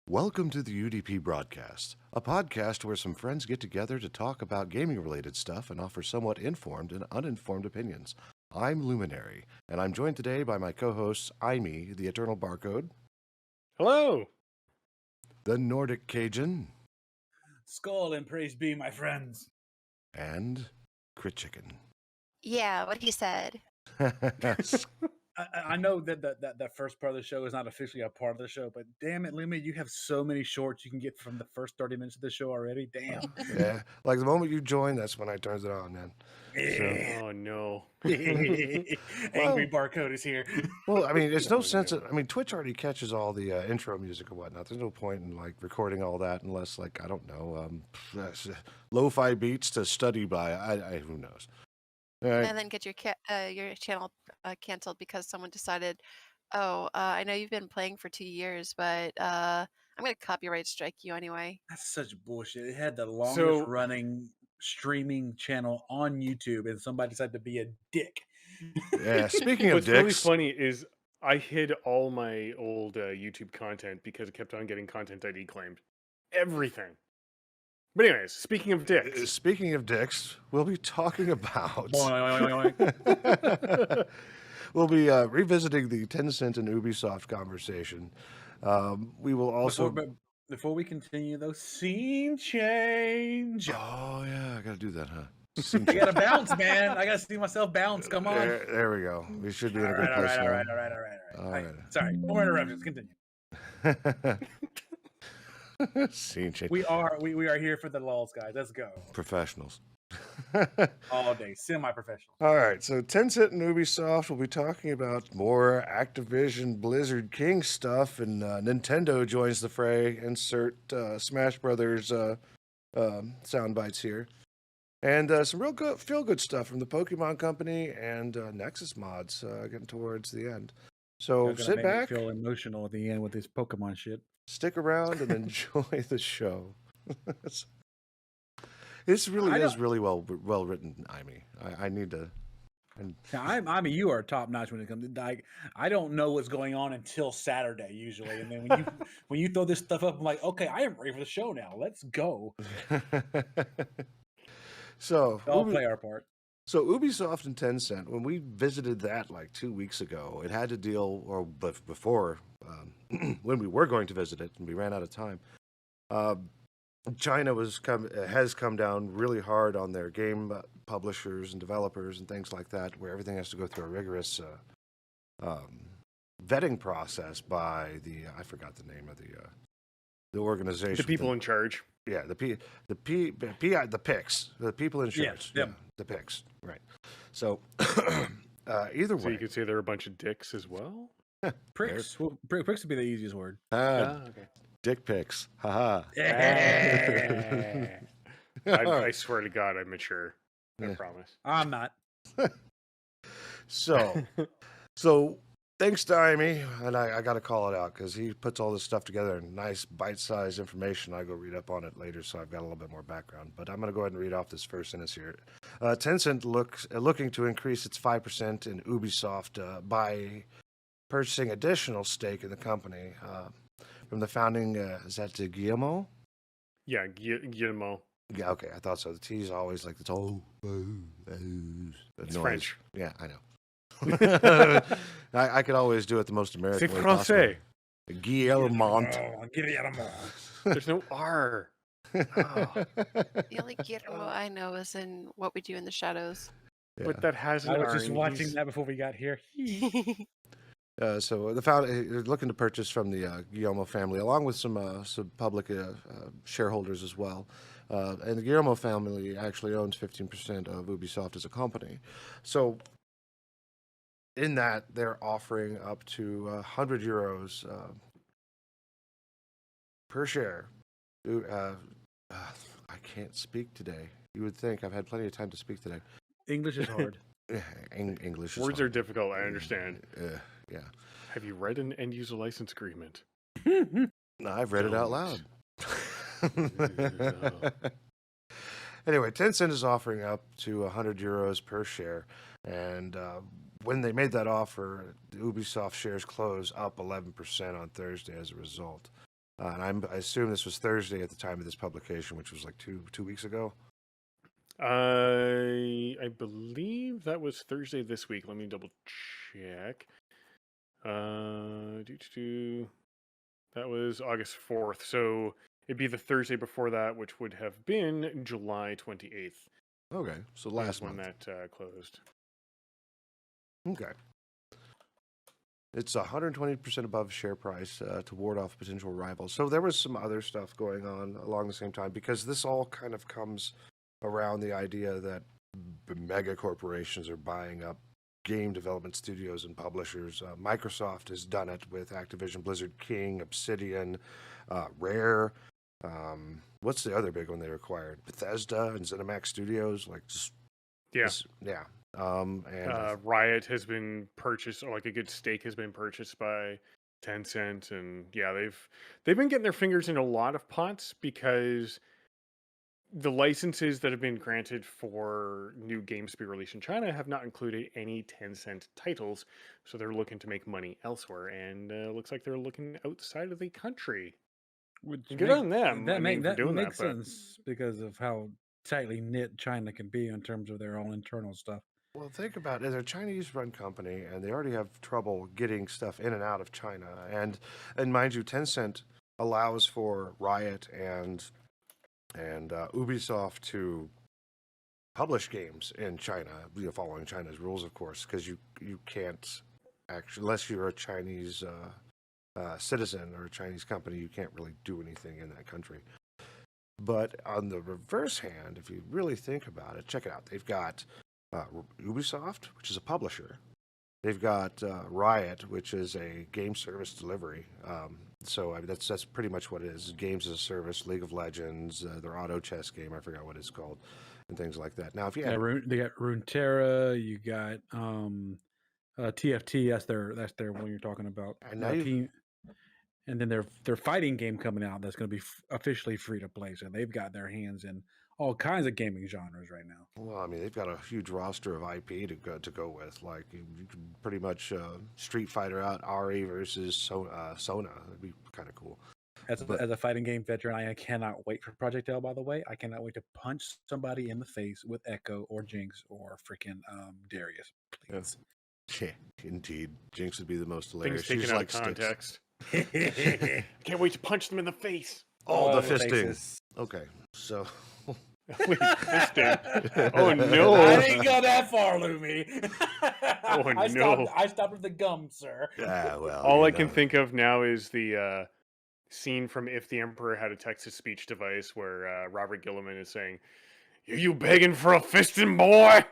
Welcome to the UDP broadcast, a podcast where some friends get together to talk about gaming-related stuff and offer somewhat informed and uninformed opinions. I'm Luminary, and I'm joined today by my co-hosts, Aimee, the Eternal Barcode. Hello! The Nordic Cajun. Skull and praise be, my friends. And Crit Chicken. Yeah, what he said. I know that first part of the show is not officially a part of the show, but damn it, Lumi, you have so many shorts you can get from the first 30 minutes of the show already. Damn. Yeah, like the moment you join, that's when I turns it on, man. Yeah. Oh no. Angry Barcode is here. Well, I mean, there's no sense of, I mean, Twitch already catches all the intro music and whatnot. There's no point in, like, recording all that unless, like, I don't know, lo-fi beats to study by. Who knows? All right. And then get your channel canceled because someone decided, I know you've been playing for 2 years, but I'm going to copyright strike you anyway. That's such bullshit. It had the longest running streaming channel on YouTube, and somebody decided to be a dick. Yeah, speaking of What's dicks. really funny is I hid all my old YouTube content because it kept on getting content ID claimed. Everything. But anyways, speaking of dicks. We'll be talking about... we'll be revisiting the Tencent and Ubisoft conversation. We will also... Before we continue, though, scene change. Oh, yeah, I got to do that, huh? I got to bounce, man. I got to see myself bounce. Come on. There we go. We should be in a good place now. All right. Sorry, more interruptions. Continue. Scene change. We are here for the lulls, guys. Let's go. Professionals. All day, semi-professional. All right, so Tencent and Ubisoft will be talking about more Activision Blizzard King stuff, and Nintendo joins the fray. Insert Smash Brothers sound bites here. And some real good, feel-good stuff from the Pokemon Company and Nexus Mods getting towards the end. So sit back. Feel emotional at the end with this Pokemon shit. Stick around and enjoy the show. This really is really well written, Aimee. I need to. I mean, you are top notch when it comes to like. I don't know what's going on until Saturday usually, and then when you throw this stuff up, I'm like, okay, I am ready for the show now. Let's go. So I'll play our part. So Ubisoft and Tencent, when we visited that like 2 weeks ago, it had to deal, or before when we were going to visit it, and we ran out of time. China has come down really hard on their game publishers and developers and things like that, where everything has to go through a rigorous vetting process by I forgot the name of the organization. The people in charge. Yeah, the PICs, the people in charge. Yeah, the PICs, right. So either way. So you could say they're a bunch of dicks as well? Pricks. Well, pricks would be the easiest word. Okay. Dick pics. Haha. I swear to God, I'm mature. I promise. I'm not. So thanks to Aimee, and I got to call it out because he puts all this stuff together in nice bite-sized information. I go read up on it later, so I've got a little bit more background. But I'm going to go ahead and read off this first sentence here. Tencent looking to increase its 5% in Ubisoft by purchasing additional stake in the company from the founding. Is that Guillermo? Yeah, Guillermo. Yeah, okay, I thought so. The T's always like this. It's French. Yeah, I know. I could always do it the most American C'est way français. possible. Guillermo. There's no R. The only Guillermo I know is in What We Do in the Shadows. Yeah. But that has an I R. was just watching that before we got here. So the founder looking to purchase from the Guillermo family, along with some public shareholders as well. And the Guillermo family actually owns 15% of Ubisoft as a company. So in that, they're offering up to 100 euros per share. I can't speak today. You would think I've had plenty of time to speak today. English is hard. English is Words hard. are difficult, I understand. Yeah. Have you read an end-user license agreement? No, I've read it out loud. Anyway, Tencent is offering up to 100 euros per share, and when they made that offer, the Ubisoft shares closed up 11% on Thursday as a result. And I assume this was Thursday at the time of this publication, which was like two weeks ago. I believe that was Thursday this week. Let me double check. That was August 4th. So it'd be the Thursday before that, which would have been July 28th. Okay, so is last when month. that closed. Okay. It's 120% above share price to ward off potential rivals. So there was some other stuff going on along the same time, because this all kind of comes around the idea that mega corporations are buying up game development studios and publishers. Microsoft has done it with Activision, Blizzard King, Obsidian, Rare. What's the other big one they acquired? Bethesda and ZeniMax Studios. Like, just Yeah. yeah. And Riot has been purchased, or like a good stake has been purchased by Tencent, and yeah, they've been getting their fingers in a lot of pots because the licenses that have been granted for new games to be released in China have not included any Tencent titles, so they're looking to make money elsewhere, and looks like they're looking outside of the country. Which Good on them. That for doing makes that, but sense because of how tightly knit China can be in terms of their own internal stuff. well, think about it. They're a Chinese-run company, and they already have trouble getting stuff in and out of China. And mind you, Tencent allows for Riot and Ubisoft to publish games in China, following China's rules, of course, because you can't actually, unless you're a Chinese citizen or a Chinese company, you can't really do anything in that country. But on the reverse hand, if you really think about it, check it out. They've got Ubisoft, which is a publisher. They've got Riot, which is a game service delivery. So I mean, that's pretty much what it is. Games as a service, League of Legends, their auto chess game, I forgot what it's called, and things like that. Now, if you had They got Runeterra, you got TFT. That's their one you're talking about. And now Team, and then their fighting game coming out that's going to be officially free to play. So they've got their hands in all kinds of gaming genres right now. well, I mean, they've got a huge roster of IP to go with. Like, you could pretty much Street Fighter out RE versus Sona. That'd be kind of cool. As a fighting game veteran, I cannot wait for Project L. By the way, I cannot wait to punch somebody in the face with Echo or Jinx or freaking Darius. Please. Yeah, indeed. Jinx would be the most hilarious. things taken She's out like of context. Can't Can't wait to punch them in the face. Oh, the fisting. Okay, so Wait, fisting. Oh no! I didn't go that far, Lumi. Oh, no. I stopped at the gum, sir. yeah, well, All I can think of now is the scene from If the Emperor Had a Text-to-Speech Device, where Robert Gilliman is saying, "Are you begging for a fisting, boy?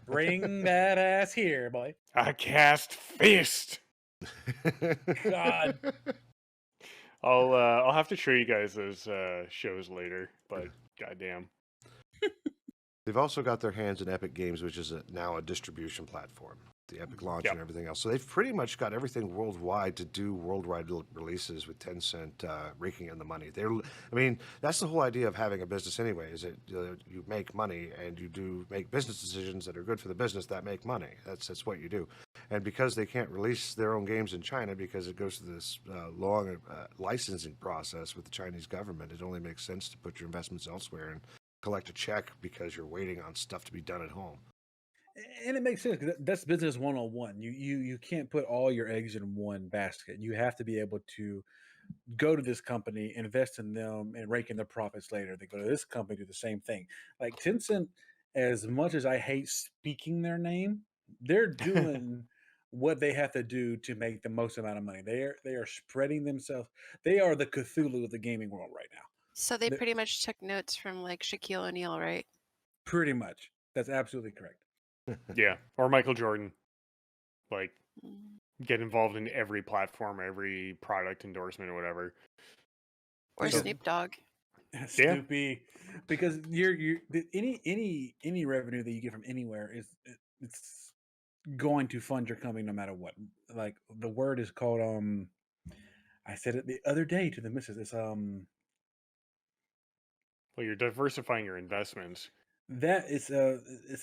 Bring that ass here, boy. I cast fist." God. I'll have to show you guys those shows later, but goddamn. They've also got their hands in Epic Games, which is now a distribution platform. The Epic launch Yep. and everything else. So they've pretty much got everything worldwide to do worldwide releases with Tencent raking in the money. I mean, that's the whole idea of having a business anyway, is that you make money and you do make business decisions that are good for the business that make money. That's what you do. And because they can't release their own games in China because it goes through this long licensing process with the Chinese government, it only makes sense to put your investments elsewhere and collect a check because you're waiting on stuff to be done at home. And it makes sense because that's business 101. You can't put all your eggs in one basket. You have to be able to go to this company, invest in them, and rake in their profits later. They go to this company, do the same thing. Like Tencent, as much as I hate speaking their name, they're doing what they have to do to make the most amount of money. They are spreading themselves. They are the Cthulhu of the gaming world right now. So they pretty much took notes from like Shaquille O'Neal, right? Pretty much. That's absolutely correct. Yeah, or Michael Jordan. Like, Mm. get involved in every platform, every product endorsement, or whatever. Or So- Snoop Dogg. Snoopy, because any revenue that you get from anywhere it's going to fund your company no matter what. Like the word is called I said it the other day to the missus. It's Well, you're diversifying your investments. that it's a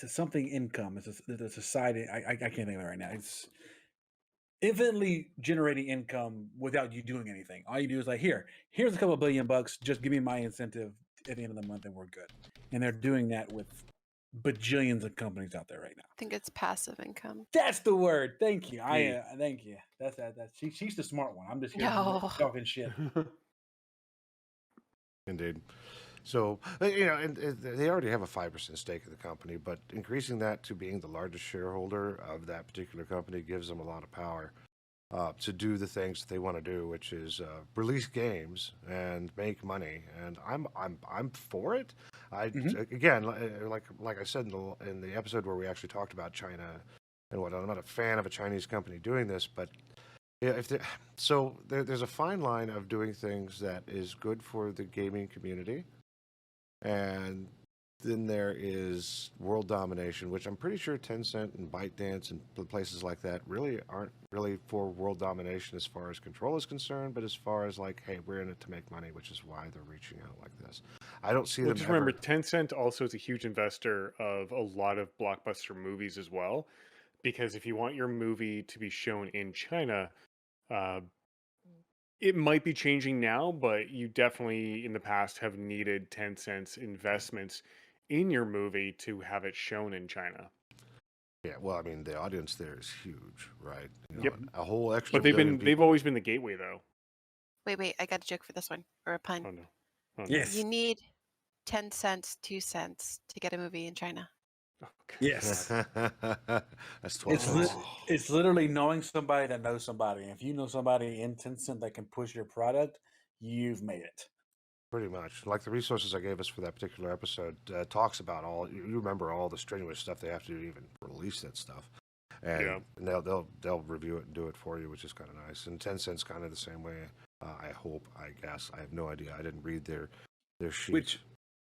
something income. It's a side. I can't think of it right now. infinitely generating income without you doing anything. All you do is like, here's a couple $1 billion. Just give me my incentive at the end of the month, and we're good. And they're doing that with bajillions of companies out there right now. I think it's passive income. That's the word. Thank you. Yeah. Thank you. That's that. She's the smart one. I'm just here No. talking shit. Indeed. So, and they already have a 5% stake in the company, but increasing that to being the largest shareholder of that particular company gives them a lot of power to do the things that they want to do, which is release games and make money. And I'm for it. Again, like I said in the episode where we actually talked about China and whatnot, I'm not a fan of a Chinese company doing this, but yeah, there's a fine line of doing things that is good for the gaming community. And then there is world domination, which I'm pretty sure Tencent and ByteDance and places like that really aren't really for world domination as far as control is concerned, but as far as like, hey, we're in it to make money, which is why they're reaching out like this. I don't see them Just ever... remember, Tencent also is a huge investor of a lot of blockbuster movies as well, because if you want your movie to be shown in China, it might be changing now, but you definitely in the past have needed Tencent's investments in your movie to have it shown in China. Yeah, well, I mean, the audience there is huge, right? Yep. A whole extra. But they've always been the gateway, though. Wait, I got a joke for this one, or a pun. Oh no. Oh, no. Yes. You need 10 cents, 2 cents to get a movie in China. Oh, God. Yes. That's 12 It's literally knowing somebody that knows somebody. If you know somebody in Tencent that can push your product, you've made it. Pretty much. Like the resources I gave us for that particular episode talks about you remember all the strenuous stuff they have to do to even release that stuff. And they'll review it and do it for you, which is kind of nice. And Tencent's kind of the same way. I hope, I guess. I have no idea. I didn't read their sheet.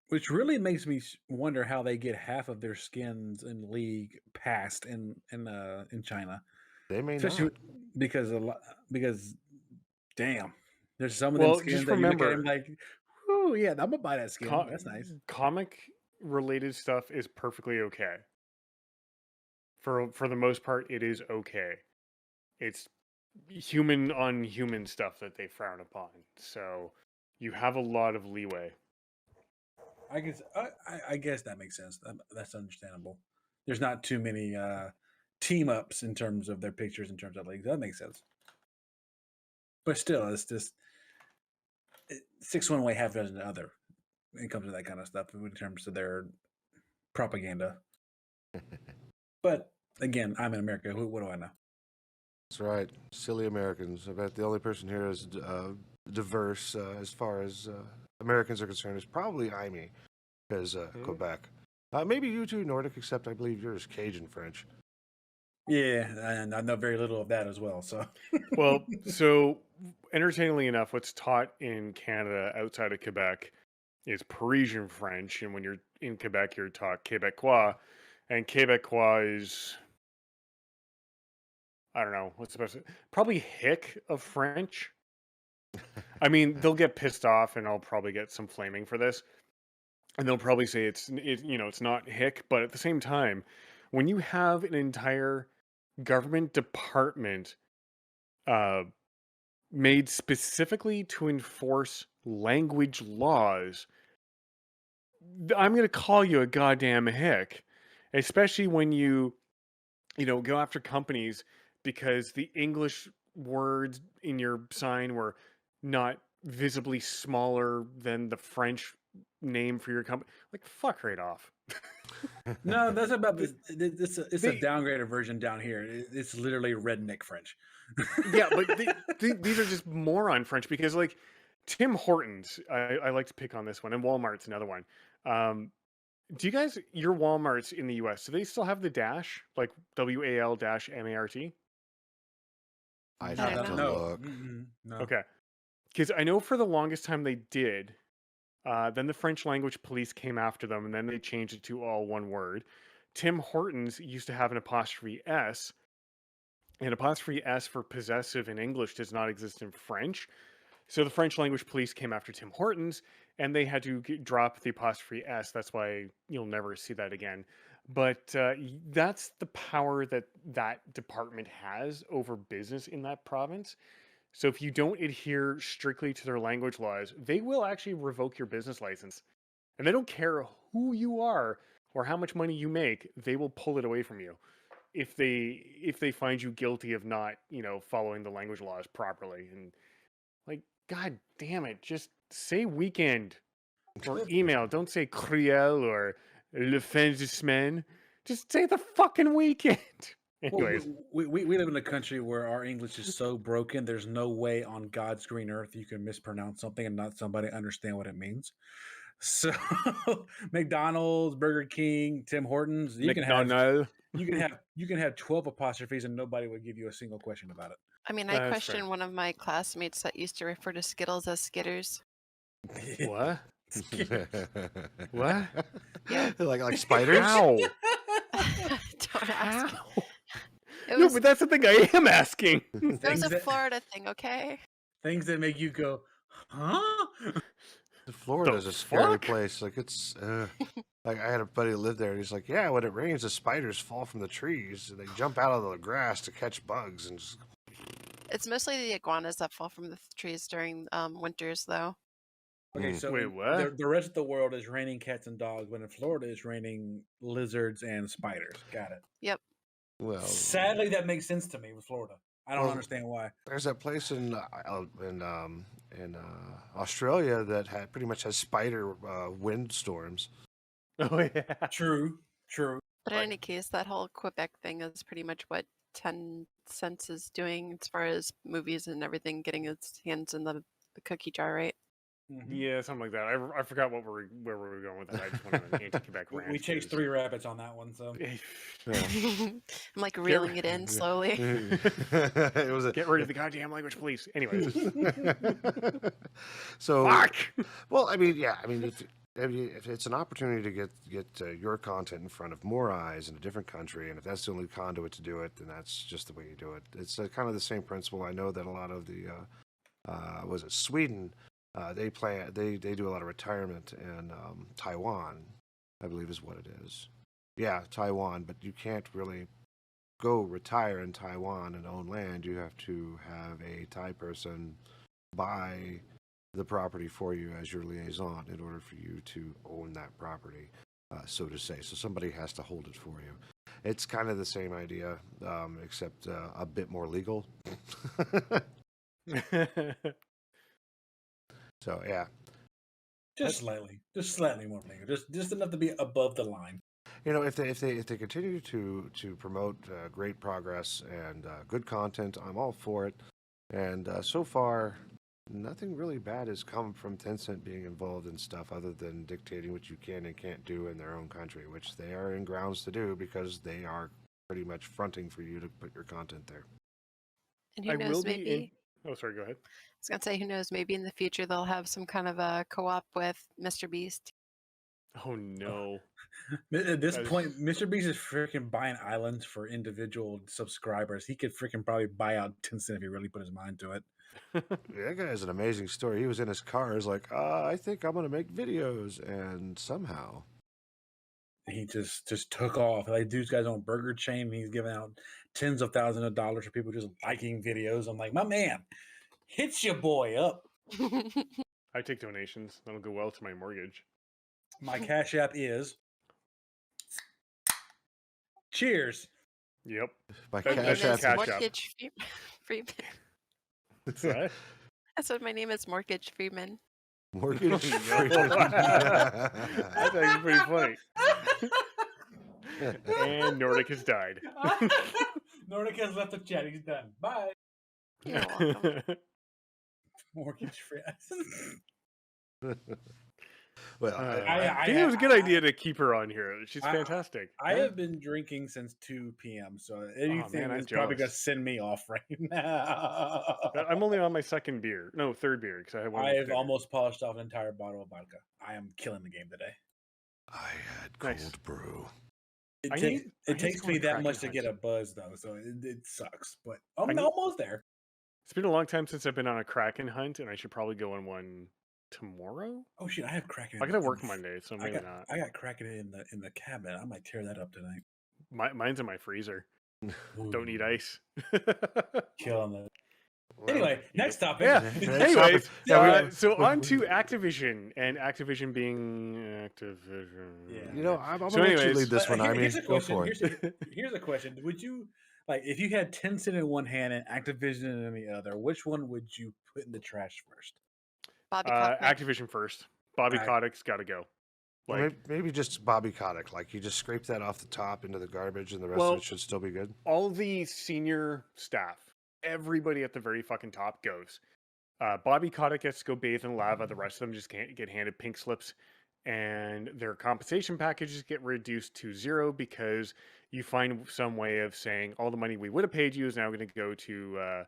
Which really makes me wonder how they get half of their skins in League passed in China. They may Especially not. because damn, there's some of them skins just that remember, you look at them like, oh yeah, I'm gonna buy that skin. That's nice. Comic related stuff is perfectly okay. For the most part, it is okay. It's human on human stuff that they frown upon. So you have a lot of leeway. I guess that makes sense. That's understandable. There's not too many team ups in terms of their pictures in terms of leagues. That makes sense. But still, it's just 6 one way, half dozen the other when it comes to that kind of stuff in terms of their propaganda. But again, I'm in America. What do I know? That's right. Silly Americans. I bet the only person here is diverse as far as Americans are concerned is probably Amy, because Quebec. Maybe you too, Nordic, except I believe yours Cajun French. Yeah, and I know very little of that as well. So, well, so entertainingly enough, what's taught in Canada outside of Quebec is Parisian French, and when you're in Quebec, you're taught Québécois, and Québécois is, I don't know what's the best, probably hick of French. I mean, they'll get pissed off, and I'll probably get some flaming for this, and they'll probably say it's not hick, but at the same time, when you have an entire government department made specifically to enforce language laws, I'm going to call you a goddamn hick, especially when you go after companies because the English words in your sign were not visibly smaller than the French name for your company. Like, fuck right off. No, that's about it's a downgraded version down here. It's literally redneck French. Yeah, but these are just moron French because, like, Tim Hortons, I like to pick on this one, and Walmart's another one. Do you guys, your Walmarts in the US, do they still have the dash, like WAL-MART? I'd have to look. No. Okay. Because I know for the longest time they did. Then the French language police came after them, and then they changed it to all one word. Tim Hortons used to have an apostrophe S, and apostrophe S for possessive in English does not exist in French. So the French language police came after Tim Hortons, and they had to drop the apostrophe S. That's why you'll never see that again. But that's the power that that department has over business in that province. So if you don't adhere strictly to their language laws, they will actually revoke your business license. And they don't care who you are or how much money you make, they will pull it away from you if they find you guilty of not, following the language laws properly. And like, god damn it, just say weekend or email. Don't say Criel or Le fin de semaine. Just say the fucking weekend. Well, Anyways, we live in a country where our English is so broken. There's no way on God's green earth you can mispronounce something and not somebody understand what it means. So, McDonald's, Burger King, Tim Hortons, McDonald. you can have 12 apostrophes and nobody would give you a single question about I mean, I That's question fair. one of my classmates that used to refer to Skittles as Skitters. it. What? What? Yeah. like spiders? How? Don't ask. How? It No, was, but that's the thing I am asking. it was Things a that Florida thing, okay? things that make you go, huh? Florida's The a scary fuck? place. Like it's like I had a buddy who lived there, and he's like, "Yeah, when it rains, the spiders fall from the trees, and they jump out of the grass to catch bugs." And just, It's mostly the iguanas that fall from the trees during winters, though. Okay, Mm. so Wait, in what? the rest of the world is raining cats and dogs, but in Florida it's raining lizards and spiders. Got it. Yep. well, Sadly, that makes sense to me with Florida. I don't Well, understand why. there's that place in Australia that pretty much has spider windstorms. Oh yeah. True. But in Right. any case, that whole Quebec thing is pretty much what Tencent is doing as far as movies and everything, getting its hands in the cookie jar, right? Mhm. Yeah, something like that. I forgot where we were going with that. I just went on an anti-Quebec rant. We chased 'cause- 3 rabbits on that one, so I'm like reeling it in slowly. It was a Get rid of the goddamn language, please. Anyways, so fuck. well, I mean, yeah, I mean, if it's an opportunity to get your content in front of more eyes in a different country, and if that's the only conduit to do it, then that's just the way you do it. It's kind of the same principle. I know that a lot of the was it Sweden? They do a lot of retirement in Taiwan, I believe is what it is. Yeah, Taiwan, but you can't really go retire in Taiwan and own land. You have to have a Thai person buy the property for you as your liaison in order for you to own that property, so to say. So somebody has to hold it for you. It's kind of the same idea, except a bit more legal. So yeah, just slightly more legal, just enough to be above the line. you know, if they continue to promote great progress and good content, I'm all for it. And so far, nothing really bad has come from Tencent being involved in stuff other than dictating what you can and can't do in their own country, which they are in grounds to do because they are pretty much fronting for you to put your content there. And who I knows, will be maybe in. Oh, sorry. Go ahead. I was gonna say, who knows, maybe in the future they'll have some kind of a co-op with Mr. Beast. Oh no. At this That is- point, Mr. Beast is freaking buying islands for individual subscribers. He could freaking probably buy out Tencent if he really put his mind to it. That guy has an amazing story. He was in his car. He's like, I think I'm going to make videos. And somehow, He just took off. Like, dude's got his own burger chain. And he's giving out tens of thousands of dollars for people just liking videos. I'm like, my man, hit your boy up. I take donations. That'll go well to my mortgage. My Cash App is. Cheers. Yep. my That- My Cash name App. is Cash App. Mortgage Freeman. What's that? That's what my name is, Mortgage Freeman. Mortgage. No. That's actually pretty funny. And Nordic has died. Nordic has left the chat. He's done. Bye. You're welcome. Mortgage free. Well, I think it was a good idea to keep her on here. She's fantastic. I have been drinking since 2 p.m. So anything man, I'm is probably going to jealous. send me off right now. I'm only on my third beer because I had one. I with have dinner. almost polished off an entire bottle of vodka. I am killing the game today. I had cold Nice. brew. It I takes, need- I it need to takes go me on a that Kraken much to hunt. get a buzz, though, so it sucks. But I'm I need- almost there. It's been a long time since I've been on a Kraken hunt, and I should probably go on one tomorrow. Oh shit, I have Kraken. I gotta work Monday, so I maybe got not. I got Kraken in the cabinet. I might tear that up tonight. Mine's in my freezer. Don't need Ooh, ice. killing it. Well, Anyway, next topic. Yeah. next topic. Anyways, Yeah, so on to Activision, and Activision being Activision. Yeah. I'm So gonna let you anyways, lead this one. I mean, Here's a go question. for it. Here's a question. Would you like if you had Tencent in one hand and Activision in the other? Which one would you put in the trash first? Bobby Kotick. Activision first. Bobby Ac- Kotick's got to go. Well, Like, maybe just Bobby Kotick. Like you just scrape that off the top into the garbage, and the rest Well- of it should still be good. all the senior staff, everybody at the very fucking top goes. Bobby Kotick gets to go bathe in lava. The rest of them just can't get handed pink slips, and their compensation packages get reduced to zero because you find some way of saying all the money we would have paid you is now going to go to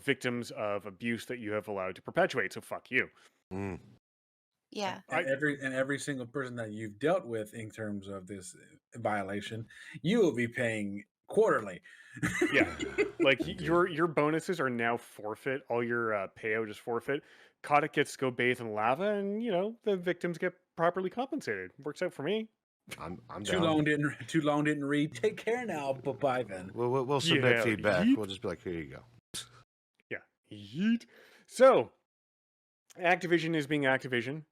victims of abuse that you have allowed to perpetuate. So fuck you. Mm. Yeah. And every single person that you've dealt with in terms of this violation, you will be paying quarterly. Yeah. Like your bonuses are now forfeit. All your payout is forfeit. Kotick gets to go bathe in lava, and the victims get properly compensated. Works out for me. I'm Too down. long didn't read. Take care now. Bye then. We'll submit Yeah, feedback. yeet. We'll just be like, here you go. Yeah. Yeet. So Activision is being Activision.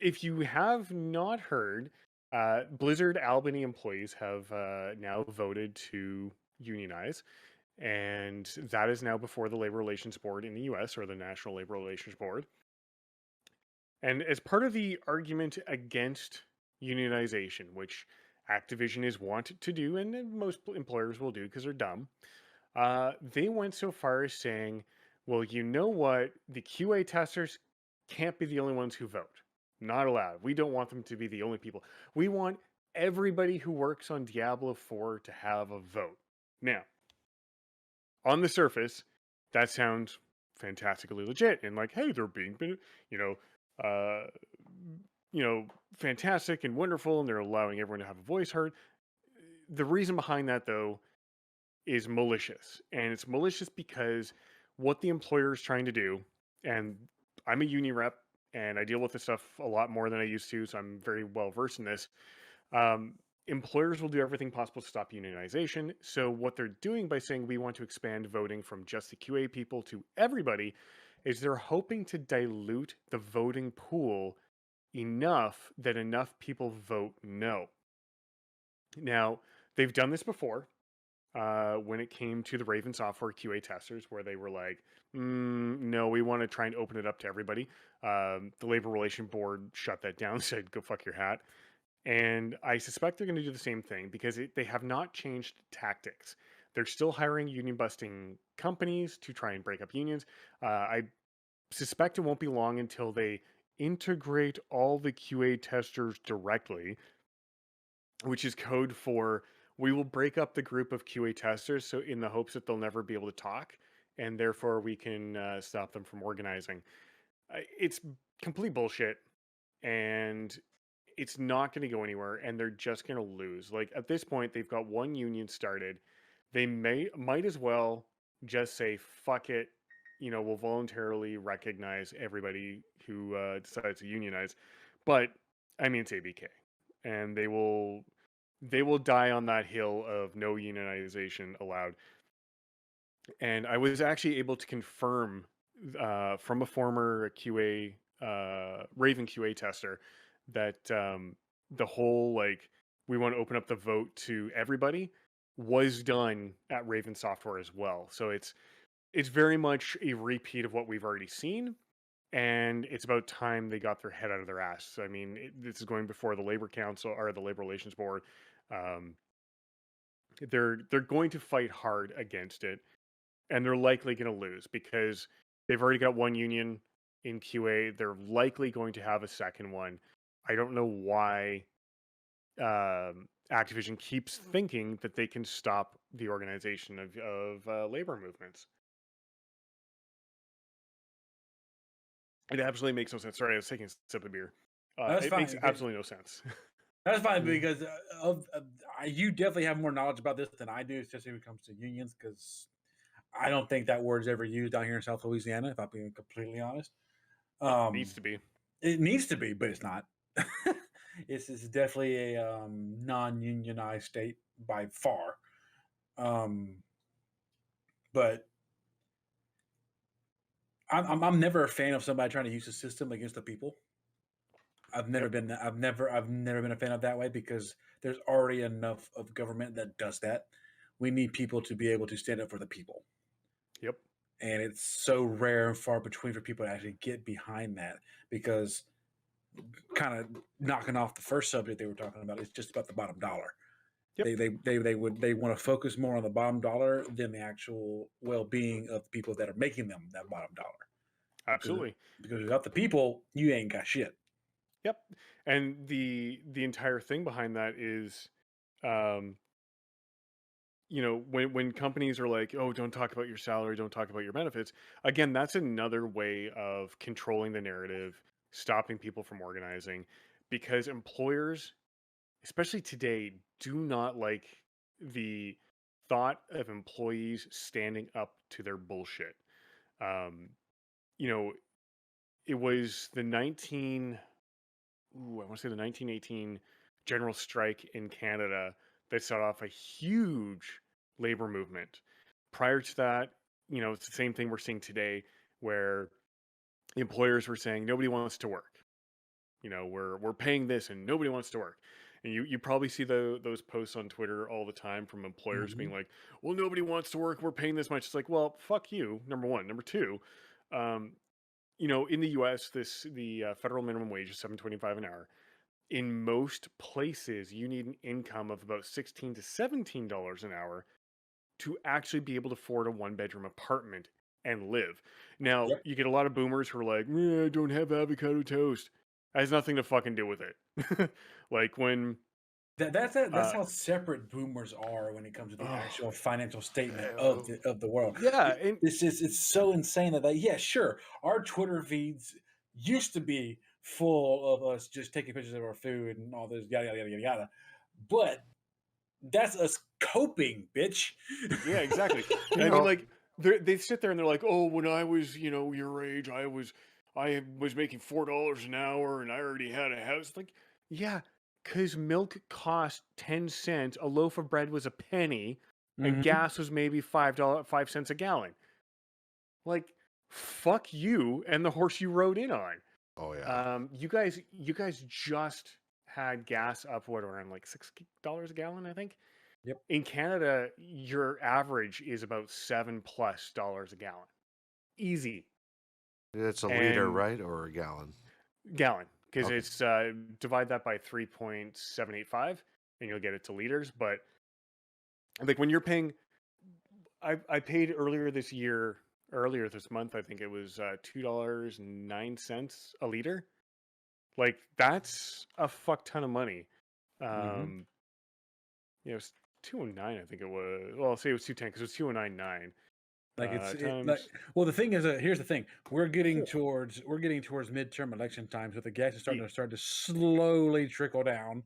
If you have not heard, Blizzard Albany employees have now voted to unionize, and that is now before the Labor Relations Board in the US, or the National Labor Relations Board. And as part of the argument against unionization, which Activision is wanted to do, and most employers will do because they're dumb, they went so far as saying, well, you know what? The QA testers can't be the only ones who vote. Not allowed. We don't want them to be the only people. We want everybody who works on Diablo 4 to have a vote. Now, on the surface, that sounds fantastically legit and like, hey, they're being, uh, fantastic and wonderful, and they're allowing everyone to have a voice heard. The reason behind that, though, is malicious. And it's malicious because what the employer is trying to do, and I'm a union rep and I deal with this stuff a lot more than I used to, so I'm very well versed in this. Employers will do everything possible to stop unionization. So what they're doing by saying we want to expand voting from just the QA people to everybody is they're hoping to dilute the voting pool enough that enough people vote no. Now, they've done this before. When it came to the Raven Software QA testers, where they were like, no, we want to try and open it up to everybody. The Labor Relation Board shut that down, said, go fuck your hat. And I suspect they're going to do the same thing because they have not changed tactics. They're still hiring union busting companies to try and break up unions. I suspect it won't be long until they integrate all the QA testers directly, which is code for we will break up the group of QA testers, so in the hopes that they'll never be able to talk, and therefore we can stop them from organizing. It's complete bullshit, and it's not going to go anywhere, and they're just going to lose. Like at this point, they've got one union started. They might as well just say fuck it. We'll voluntarily recognize everybody who decides to unionize. But I mean, it's ABK, and they will die on that hill of no unionization allowed. And I was actually able to confirm from a former QA Raven QA tester that the whole we want to open up the vote to everybody was done at Raven Software as well. So it's very much a repeat of what we've already seen, and it's about time they got their head out of their ass. I mean, this is going before the Labor Council or the Labor Relations Board. They're going to fight hard against it, and they're likely going to lose because they've already got one union in QA. They're likely going to have a second one. I don't know why Activision keeps thinking that they can stop the organization of labor movements. It absolutely makes no sense. Sorry, I was taking a sip of beer. That's it fine. makes absolutely no sense. That's fine because you definitely have more knowledge about this than I do, especially when it comes to unions. Because I don't think that word's ever used down here in South Louisiana, if I'm being completely honest. Needs to be. It needs to be, but it's not. It's definitely a non-unionized state by far. But I'm never a fan of somebody trying to use the system against the people. I've never been a fan of that way because there's already enough of government that does that. We need people to be able to stand up for the people. Yep. And it's so rare and far between for people to actually get behind that because kind of knocking off the first subject they were talking about, it's just about the bottom dollar. Yep. They want to focus more on the bottom dollar than the actual well-being of the people that are making them that bottom dollar. Absolutely. Because without the people, you ain't got shit. Yep. And the entire thing behind that is, when companies are like, oh, don't talk about your salary, don't talk about your benefits. Again, that's another way of controlling the narrative, stopping people from organizing, because employers, especially today, do not like the thought of employees standing up to their bullshit. Um, it was the I want to say the 1918 general strike in Canada that set off a huge labor movement. Prior to that, it's the same thing we're seeing today where employers were saying nobody wants to work. We're paying this and nobody wants to work. And you probably see those posts on Twitter all the time from employers being like, well, nobody wants to work, we're paying this much. It's like, well, fuck you, number one. Number two, in the US, the federal minimum wage is $7.25 an hour. In most places, you need an income of about $16 to $17 an hour to actually be able to afford a one-bedroom apartment and live. Now, Yep. you get a lot of boomers who are like, I don't have avocado toast. That has nothing to fucking do with it. Like when That's how separate boomers are when it comes to the actual financial statement Oh. of the world. Yeah, and It's so insane that yeah, sure, our Twitter feeds used to be full of us just taking pictures of our food and all this yada yada yada yada, but that's us coping, bitch. yeah, exactly. You I know, mean, like they sit there and they're like, "Oh, when I was, your age, I was making $4 an hour, and I already had a house." Like, yeah, because milk cost 10 cents, a loaf of bread was a penny, and Mhm. gas was maybe $5 a gallon. Like, fuck you and the horse you rode in on. oh yeah. You guys just had gas up around like $6 a gallon, I think. Yep. In Canada, your average is about $7+ a gallon. Easy. It's a liter, And right, or a gallon? gallon, because Okay. it's divide that by 3.785 and you'll get it to liters. But like when you're paying, I paid earlier this month, I think it was $2.09 a liter. Like that's a fuck ton of money. Mhm. It's 209, I think it was. Well, I'll say it was 210 because it was 2099. Like Times. well, the thing is, here's the thing: we're getting towards midterm election times, with the gas is starting to slowly trickle down.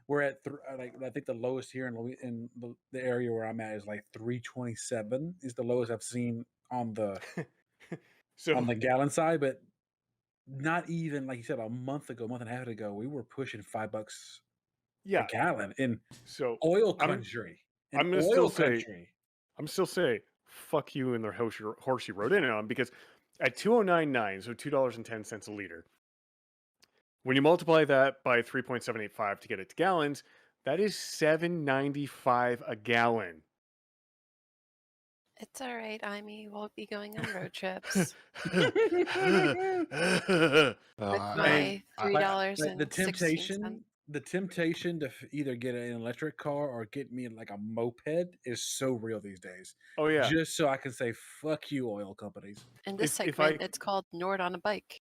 We're at I think the lowest here in the area where I'm at is like 327 is the lowest I've seen on the So gallon side, but not even like you said a month and a half ago, we were pushing $5 a yeah, gallon in so oil I'm country. I'm gonna still say fuck you and the horse you rode in on, because at 2099, so $2.10 a liter. When you multiply that by 3.785 to get it to gallons, that is $7.95 a gallon. It's all right, Amy. We'll be going on road trips with my $3.16. The temptation to either get an electric car or get me like a moped is so real these days. Oh yeah. Just so I can say fuck you, oil companies. In this If segment, it's called Nord on a bike.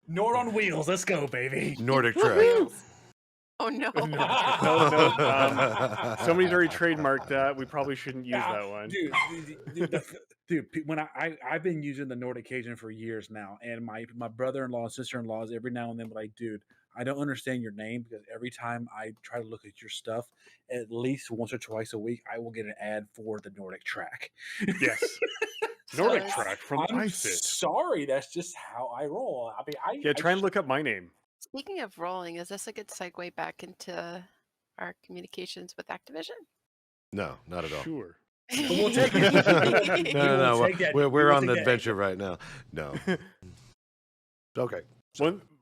Nord on wheels, let's go, baby. Nordic Trek. Oh no! No. Somebody's already trademarked that. We probably shouldn't use that one. Dude, when I've been using the Nordic Cajun for years now, and my brother-in-law and sister-in-laws every now and then be like, dude, I don't understand your name, because every time I try to look at your stuff, at least once or twice a week, I will get an ad for the Nordic track. Yes. Nordic is- Track from I'm ISIT. sorry, that's just how I roll. I mean, Yeah, I try and look up my name. Speaking of rolling, is this a good segue back into our communications with Activision? No, not at all. Sure. But we'll take it. No. Take that. We're on the take that adventure exit. right now. No. Okay.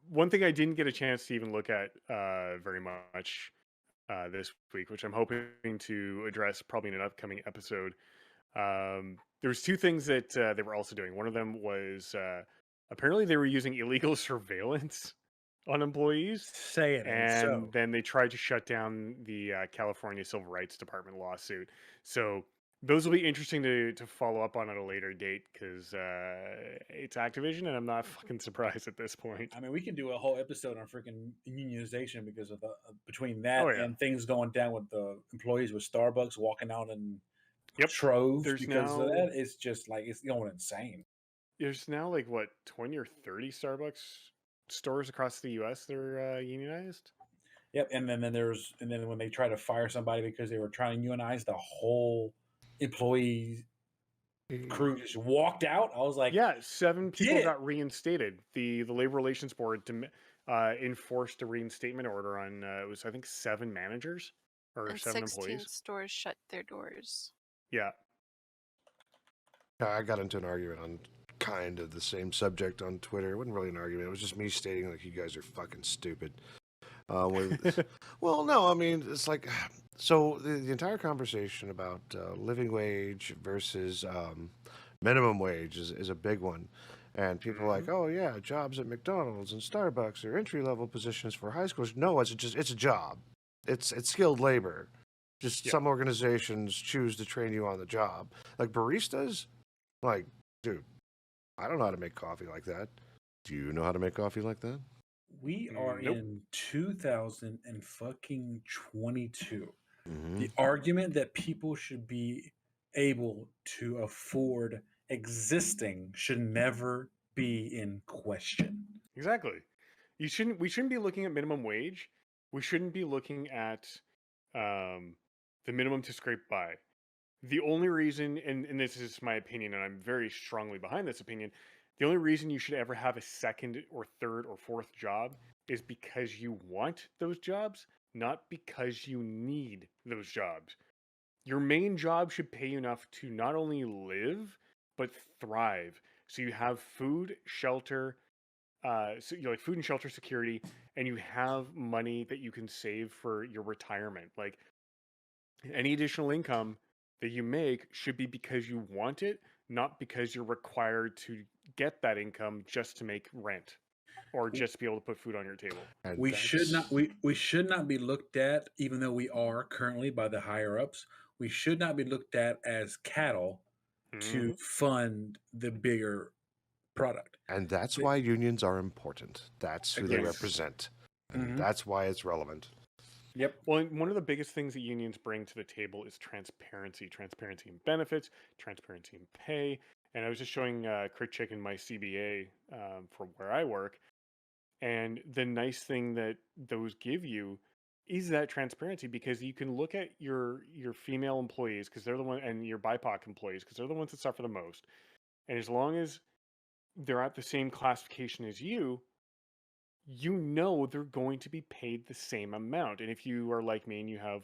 One thing I didn't get a chance to even look at very much this week, which I'm hoping to address probably in an upcoming episode. There was two things that they were also doing. One of them was apparently they were using illegal surveillance on employees, Say it. and then they tried to shut down the California Civil Rights Department lawsuit. So those will be interesting to follow up on at a later date because it's Activision, and I'm not fucking surprised at this point. I mean, we can do a whole episode on freaking unionization because of the between that Oh, yeah. and things going down with the employees with Starbucks walking out in Yep. troves There's because of now- that. It's just like it's going insane. There's now like what 20 or 30 Starbucks stores across the U.S. that are unionized. Yep, and then when they try to fire somebody because they were trying to unionize, the whole employee crew just walked out. I was like, Yeah, 7 people it. got reinstated. The Labor Relations Board enforced a reinstatement order on it was I think 7 managers or and 7 16 employees. stores shut their doors. Yeah. I got into an argument on kind of the same subject on Twitter. It wasn't really an argument. It was just me stating like you guys are fucking stupid. Well, no, I mean it's like so the entire conversation about living wage versus minimum wage is a big one, and people are like, oh yeah, jobs at McDonald's and Starbucks are entry level positions for high schoolers. No, it's a job. It's skilled labor. Just some organizations choose to train you on the job, like baristas. Like, dude, I don't know how to make coffee like that. Do you know how to make coffee like that? We are Nope. in 2022. Mm-hmm. The argument that people should be able to afford existing should never be in question. Exactly. We shouldn't be looking at minimum wage. We shouldn't be looking at the minimum to scrape by. The only reason, and this is my opinion, and I'm very strongly behind this opinion, the only reason you should ever have a second or third or fourth job is because you want those jobs, not because you need those jobs. Your main job should pay you enough to not only live, but thrive. So you have food, shelter, so you like food and shelter security, and you have money that you can save for your retirement. Like any additional income that you make should be because you want it, not because you're required to get that income just to make rent or just to be able to put food on your table. And We should that's- not we should not be looked at, even though we are currently by the higher ups, we should not be looked at as cattle to Mhm. fund the bigger product. And that's why unions are important. That's who they Yes. represent. And Mhm. that's why it's relevant. Yep. Well, and one of the biggest things that unions bring to the table is transparency in benefits, transparency in pay. And I was just showing Crick Chicken my CBA for where I work. And the nice thing that those give you is that transparency because you can look at your female employees because they're the one and your BIPOC employees because they're the ones that suffer the most. And as long as they're at the same classification as you know they're going to be paid the same amount. And if you are like me and you have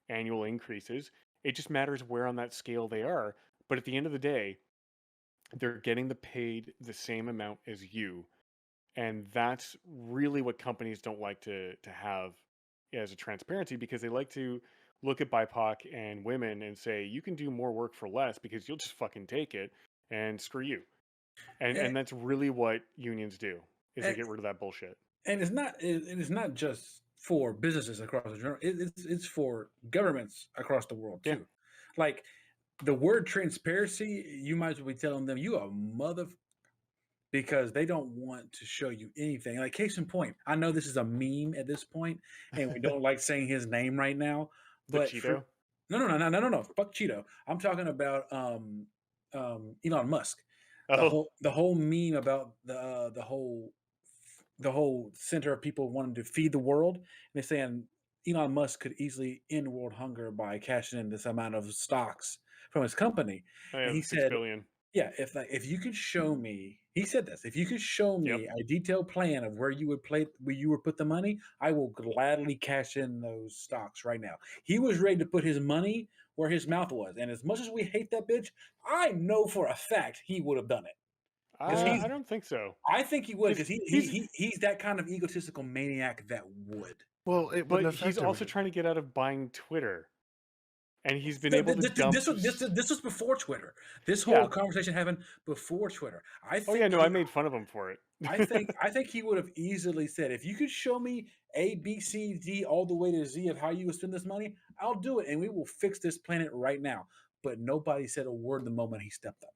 annual increases, it just matters where on that scale they are. But at the end of the day, they're getting paid the same amount as you. And that's really what companies don't like to have as a transparency because they like to look at BIPOC and women and say, you can do more work for less because you'll just fucking take it and screw you. And that's really what unions do is they And- get rid of that bullshit. And it is not just for businesses across the general. It's for governments across the world too. Yeah. Like the word transparency, you might as well be telling them you a mother because they don't want to show you anything. Like case in point, I know this is a meme at this point, and we don't like saying his name right now. The But Cheeto? no. Fuck Cheeto. I'm talking about Elon Musk. Oh, The whole meme about the whole center of people wanting to feed the world. And they're saying Elon Musk could easily end world hunger by cashing in this amount of stocks from his company. I have And he 6 said, billion. Yeah, if you could show me, he said this, if you could show Yep. me a detailed plan of where you would put the money, I will gladly cash in those stocks right now. He was ready to put his money where his mouth was, and as much as we hate that bitch, I know for a fact he would have done it because I don't think so. I think he would Because because he's he's that kind of egotistical maniac that would. Well, it but wouldn't he's affect also him. trying to get out of buying Twitter, and he's been No, able to dump. this was before Twitter. This Yeah. whole conversation happened before Twitter. I Oh think yeah, no, I made fun of him for it. I think he would have easily said, if you could show me A, B, C, D, all the way to Z of how you would spend this money, I'll do it, and we will fix this planet right now. But nobody said a word the moment he stepped up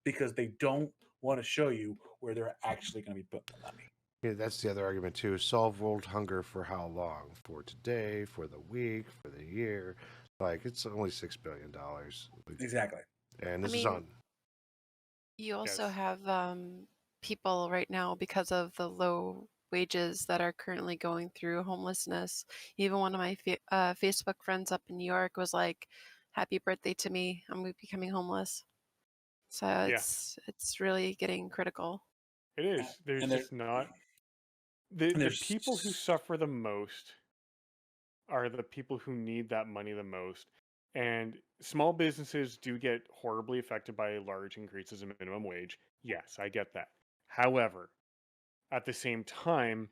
because they don't want to show you where they're actually going to be putting the money. Yeah, that's the other argument too. Solve world hunger for how long? For today, for the week, for the year. Like it's only $6 billion. Exactly. And I this is mean, on. you also Yes. have people right now because of the low wages that are currently going through homelessness. Even one of my Facebook friends up in New York was like, "Happy birthday to me! I'm becoming homeless." So Yeah, it's really getting critical. it is. There's And there, just not the and there's people who suffer the most are the people who need that money the most. And small businesses do get horribly affected by large increases in minimum wage. Yes, I get that. However, at the same time,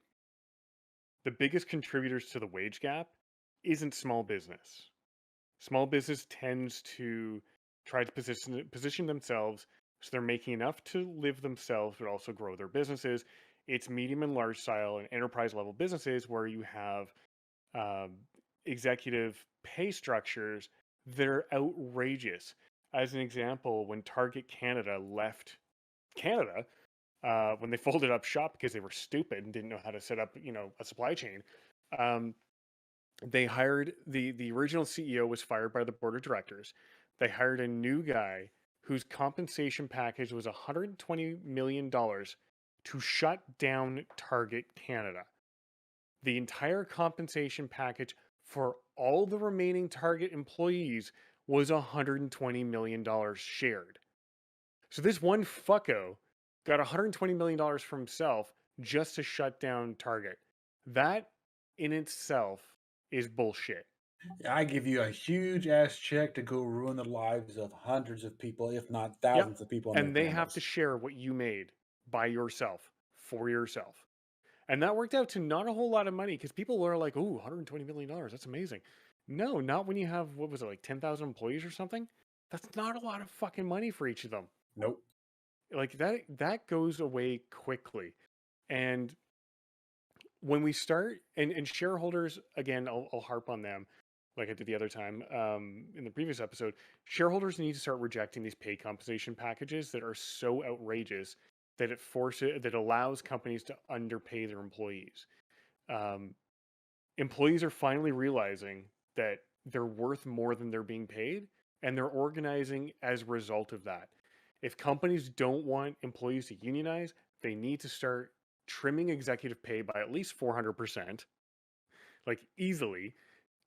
the biggest contributors to the wage gap isn't small business. Small business tends to try to position themselves so they're making enough to live themselves but also grow their businesses. It's medium and large style and enterprise level businesses where you have um, executive pay structures that are outrageous. As an example, when Target Canada left Canada, when they folded up shop because they were stupid and didn't know how to set up, a supply chain, um, they hired the original CEO was fired by the board of directors. They hired a new guy whose compensation package was $120 million to shut down Target Canada. The entire compensation package for all the remaining Target employees was $120 million shared. So this one fucko got $120 million for himself just to shut down Target. That in itself is bullshit. I give you a huge ass check to go ruin the lives of hundreds of people, if not Yep. thousands of people, and And their they have families. to share what you made by yourself for yourself. And that worked out to not a whole lot of money because people are like, "Ooh, $120 million. That's amazing." No, not when you have, what was it, like 10,000 employees or something? That's not a lot of fucking money for each of them. Nope. Like that goes away quickly. And when we start, and shareholders, again, I'll harp on them like I did the other time in the previous episode. Shareholders need to start rejecting these pay compensation packages that are so outrageous that that allows companies to underpay their employees. Um, Employees are finally realizing that they're worth more than they're being paid, and they're organizing as a result of that. If companies don't want employees to unionize, they need to start trimming executive pay by at least 400%, like easily,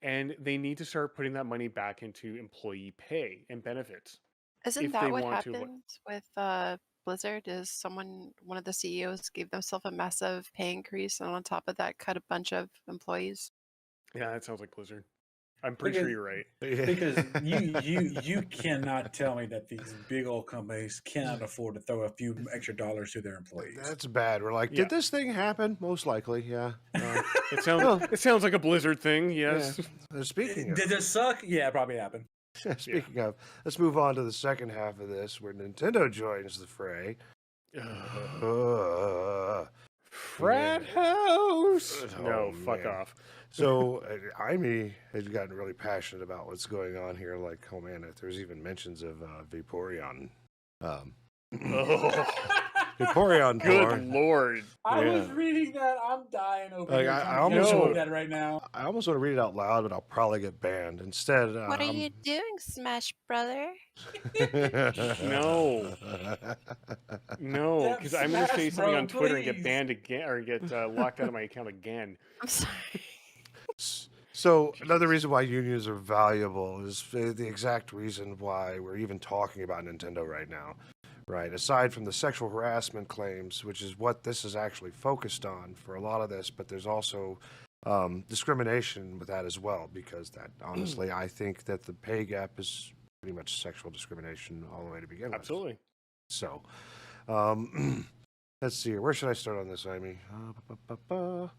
and they need to start putting that money back into employee pay and benefits Isn't if that they what want to. happened with Blizzard? Is one of the CEOs gave themselves a massive pay increase, and on top of that, cut a bunch of employees? Yeah, that sounds like Blizzard. I'm pretty sure Because you're right. because you cannot tell me that these big old companies cannot afford to throw a few extra dollars to their employees. That's bad. We're like, Yeah. did this thing happen? Most likely, yeah. It sounds like a Blizzard thing. Yes. Speaking of, Did this suck? Yeah, it probably happened. speaking of, let's move on to the second half of this, where Nintendo joins the fray. Frat house. Oh, No, fuck man. off. So, Amy has gotten really passionate about what's going on here. Like, oh man, if there's even mentions of Vaporeon. Oh, Vaporeon good porn. lord. I Yeah. was reading that. I'm dying over Like, here. I trying almost to get would- over that right now. I almost want to read it out loud, but I'll probably get banned. Instead, What are you doing, Smash Brother? No. No, Yeah, because I'm going to say smash, something bro, on Twitter and please. get banned again or get locked out of my account again. I'm sorry. So another reason why unions are valuable is the exact reason why we're even talking about Nintendo right now. right? Aside from the sexual harassment claims, which is what this is actually focused on for a lot of this, but there's also discrimination with that as well, because that honestly, I think that the pay gap is pretty much sexual discrimination all the way to begin with. Absolutely. So, let's see here. Where should I start on this, Amy? Or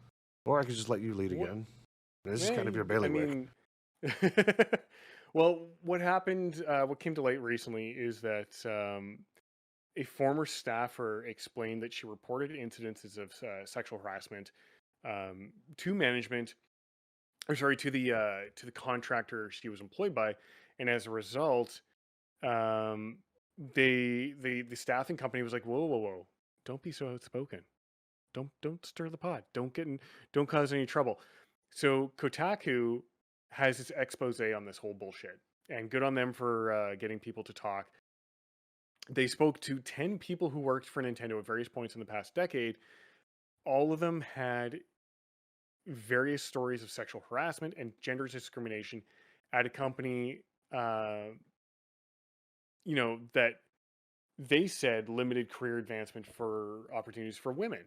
I could just let you lead What- again. This is kind of your bailiwick. Well, what happened, what came to light recently is that a former staffer explained that she reported incidences of sexual harassment to management, or sorry, to the contractor she was employed by, and as a result, um, the staffing company was like, whoa, whoa, whoa, don't be so outspoken. Don't stir the pot. Don't cause any trouble. So Kotaku has this expose on this whole bullshit, and good on them for getting people to talk. They spoke to 10 people who worked for Nintendo at various points in the past decade. All of them had various stories of sexual harassment and gender discrimination at a company, uh, that they said limited career advancement for opportunities for women.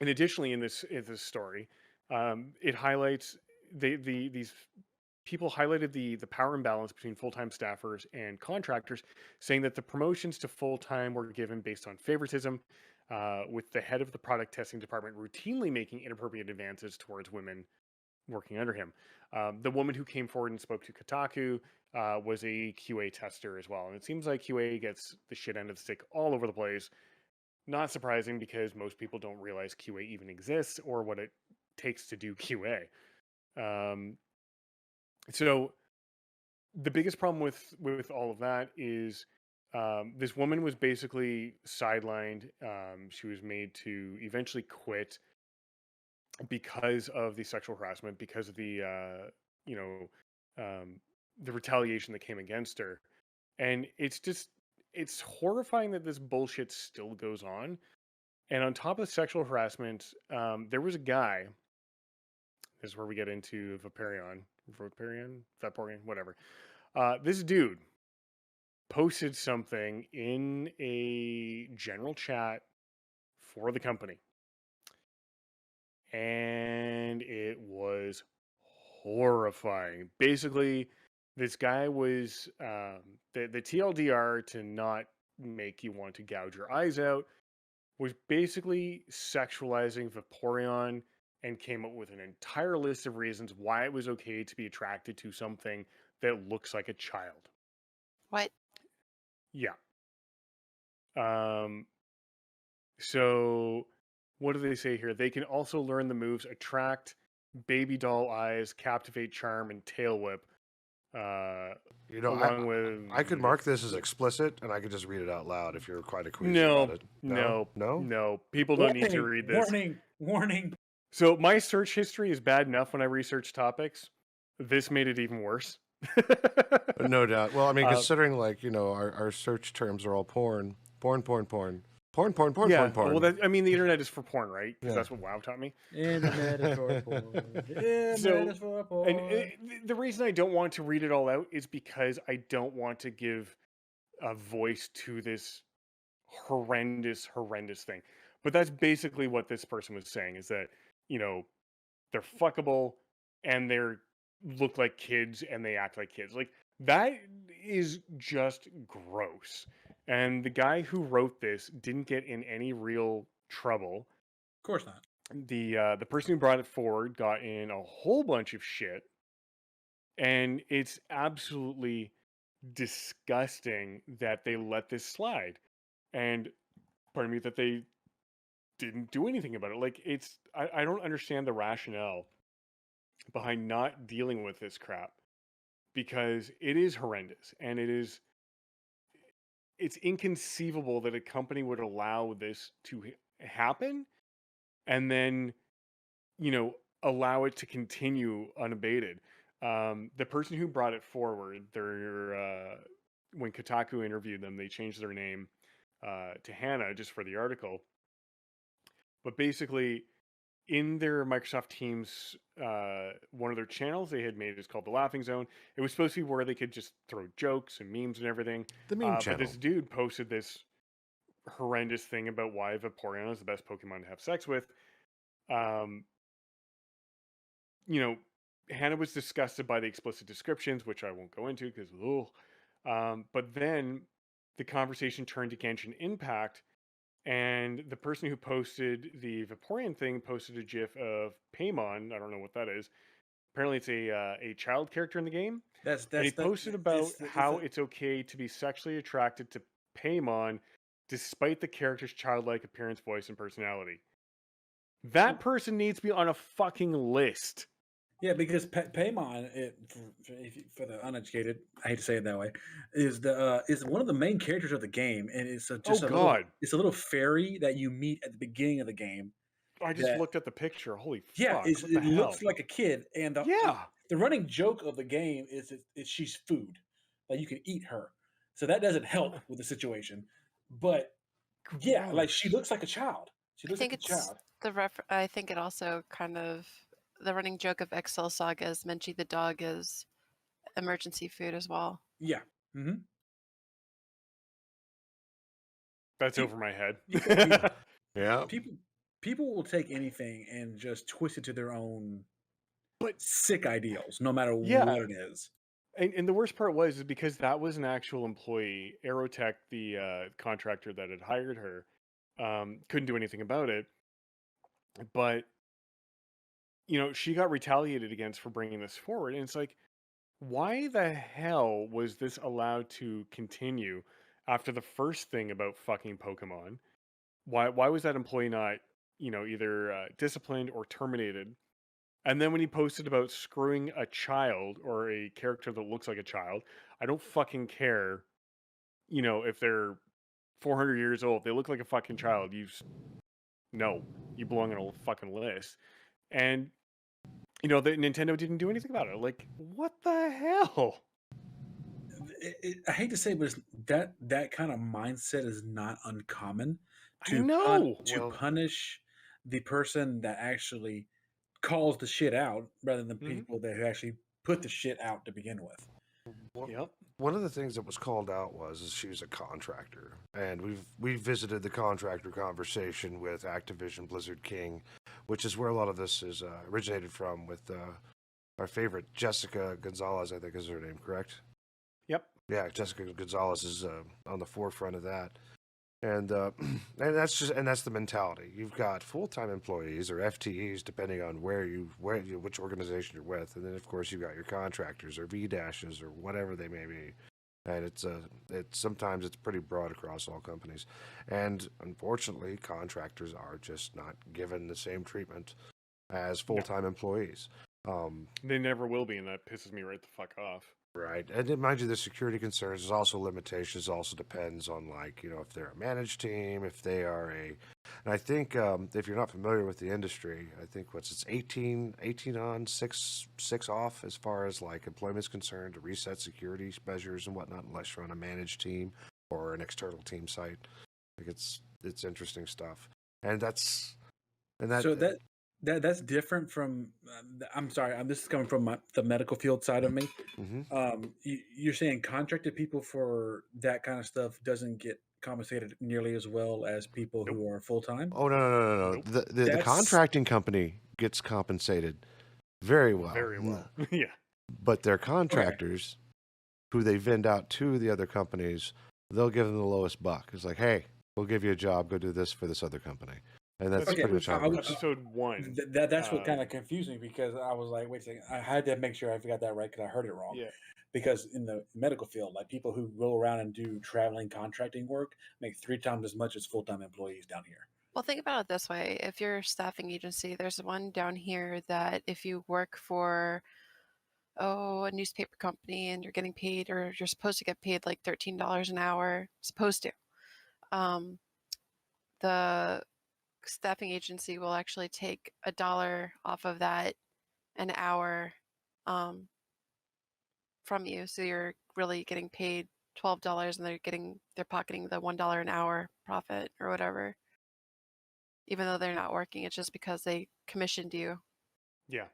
And additionally, in this story, it highlights these people highlighted the power imbalance between full-time staffers and contractors, saying that the promotions to full-time were given based on favoritism, with the head of the product testing department routinely making inappropriate advances towards women working under him. The woman who came forward and spoke to Kotaku was a QA tester as well, and it seems like QA gets the shit end of the stick all over the place. Not surprising, because most people don't realize QA even exists or what it takes to do QA. So the biggest problem with all of that is, this woman was basically sidelined. She was made to eventually quit because of the sexual harassment, because of the retaliation that came against her, and it's horrifying that this bullshit still goes on. And on top of sexual harassment, there was a guy. This is where we get into Vaporian, whatever. This dude posted something in a general chat for the company, and it was horrifying. Basically, this guy was, the TLDR, to not make you want to gouge your eyes out, was basically sexualizing Vaporeon, and came up with an entire list of reasons why it was okay to be attracted to something that looks like a child. What? Yeah. So what do they say here? They can also learn the moves Attract, Baby Doll Eyes, Captivate, Charm, and Tail Whip. Along with, I could mark this as explicit, and I could just read it out loud if you're quite a queasy no, about it. no. People don't need to read this. Warning. So my search history is bad enough when I research topics. This made it even worse. No doubt. Well, I mean, considering our search terms are all porn. Yeah. Well, I mean, the internet is for porn, right? Because Yeah. that's what WoW taught me. Internet is for porn. Internet So- is for porn. And the reason I don't want to read it all out is because I don't want to give a voice to this horrendous thing. But that's basically what this person was saying, is that, they're fuckable, and they're look like kids, and they act like kids. Like, that is just gross. And the guy who wrote this didn't get in any real trouble. Of course not. The person who brought it forward got in a whole bunch of shit, and it's absolutely disgusting that they let this slide, and pardon me, that they didn't do anything about it. Like, I don't understand the rationale behind not dealing with this crap, because it is horrendous, and it's inconceivable that a company would allow this to happen, and then allow it to continue unabated. The person who brought it forward, when Kotaku interviewed them, they changed their name to Hannah just for the article. But basically, in their Microsoft Teams, one of their channels they had made is called the Laughing Zone. It was supposed to be where they could just throw jokes and memes and everything. The meme But channel. this dude posted this horrendous thing about why Vaporeon is the best Pokemon to have sex with. Um, you know, Hannah was disgusted by the explicit descriptions, which I won't go into because, but then the conversation turned to Genshin Impact, and the person who posted the Vaporeon thing posted a GIF of Paimon. I don't know what that is. Apparently, it's a child character in the game, That's and he that's the posted about it's how it's okay to be sexually attracted to Paimon, despite the character's childlike appearance, voice, and personality. That person needs to be on a fucking list. Yeah, because Paimon, for the uneducated, I hate to say it that way, is one of the main characters of the game, and it's just Oh God! it's a little fairy that you meet at the beginning of the game. I just That looked at the picture. Holy yeah, fuck! What the it hell? looks like a kid, and Yeah. the running joke of the game is she's food, like you can eat her, so that doesn't help with the situation. But yeah, like she Gross. looks like a child. She I looks think like a it's child. I think it also kind of the running joke of Excel Saga is Menchie the dog is emergency food as well. Yeah. Mm-hmm. That's over my head. Yeah. People will take anything and just twist it to their own But sick ideals, no matter yeah, what it is. and the worst part was is because that was an actual employee. Aerotech, the contractor that had hired her, couldn't do anything about it. But she got retaliated against for bringing this forward, and it's like, why the hell was this allowed to continue after the first thing about fucking Pokemon? Why was that employee not, either disciplined or terminated? And then when he posted about screwing a child or a character that looks like a child, I don't fucking care, if they're 400 years old, they look like a fucking child. No, you belong on a fucking list. And the Nintendo didn't do anything about it. Like, what the hell? I hate to say, but that kind of mindset is not uncommon I know. Well- punish the person that actually calls the shit out rather than Mhm. people that who actually put the shit out to begin with. Yep. One of the things that was called out is she was a contractor, and we visited the contractor conversation with Activision Blizzard King, which is where a lot of this is originated from. With our favorite Jessica Gonzalez, I think is her name, correct? Yep. Yeah, Jessica Gonzalez is on the forefront of that, and that's the mentality. You've got full-time employees or FTEs, depending on which organization you're with, and then of course you've got your contractors or V-dashes or whatever they may be, and it's sometimes it's pretty broad across all companies, and unfortunately contractors are just not given the same treatment as full-time employees. They never will be, and that pisses me right the fuck off. Right, and then mind you, the security concerns. There's also limitations. Also depends on if they're a managed team, if they are and I think if you're not familiar with the industry, I think it's 18 on, 6 off as far as employment's concerned to reset security measures and whatnot, unless you're on a managed team or an external team site. It's interesting stuff, and that's So that's different from. I'm sorry, this is coming from the medical field side of me. Mhm. You're saying contracted people for that kind of stuff doesn't get compensated nearly as well as people Nope. who are full time. Oh no! Nope. The contracting company gets compensated very well. Very well. Yeah. But their contractors, who they vend out to the other companies, they'll give them the lowest buck. It's like, hey, we'll give you a job. Go do this for this other company. And that's Okay, pretty much how it works. Episode 1. That's what kind of confused me because I was like, wait a second, I had to make sure I got that right because I heard it wrong. Yeah. Because in the medical field, people who go around and do traveling contracting work make 3 times as much as full time employees down here. Well, think about it this way. If you're a staffing agency, there's one down here that if you work for a newspaper company and you're getting paid, or you're supposed to get paid like $13 an hour, supposed to, the staffing agency will actually take $1 off of that an hour from you. So you're really getting paid $12 and they're pocketing the $1 an hour profit or whatever. even though they're not working. It's just because they commissioned you. Yeah.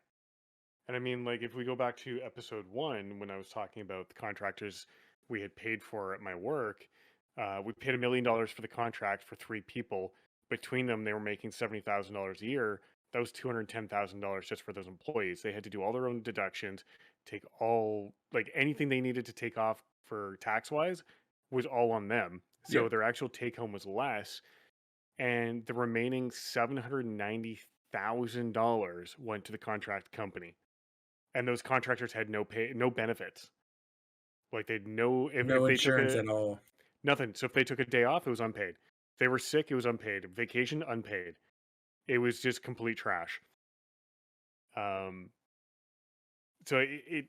And I mean, like, if we go back to episode 1, when I was talking about the contractors we had paid for at my work, we paid $1 million for the contract for 3 people. Between them, they were making $70,000 a year. That was $210,000 just for those employees. They had to do all their own deductions, take all, like, anything they needed to take off for tax wise was all on them. Yeah. So their actual take home was less. And the remaining $790,000 went to the contract company, and those contractors had no pay, no benefits. Like they'd no No if they took insurance a at all. nothing. So if they took a day off, it was unpaid. If they were sick, it was unpaid. Vacation, unpaid. It was just complete trash. Um, so it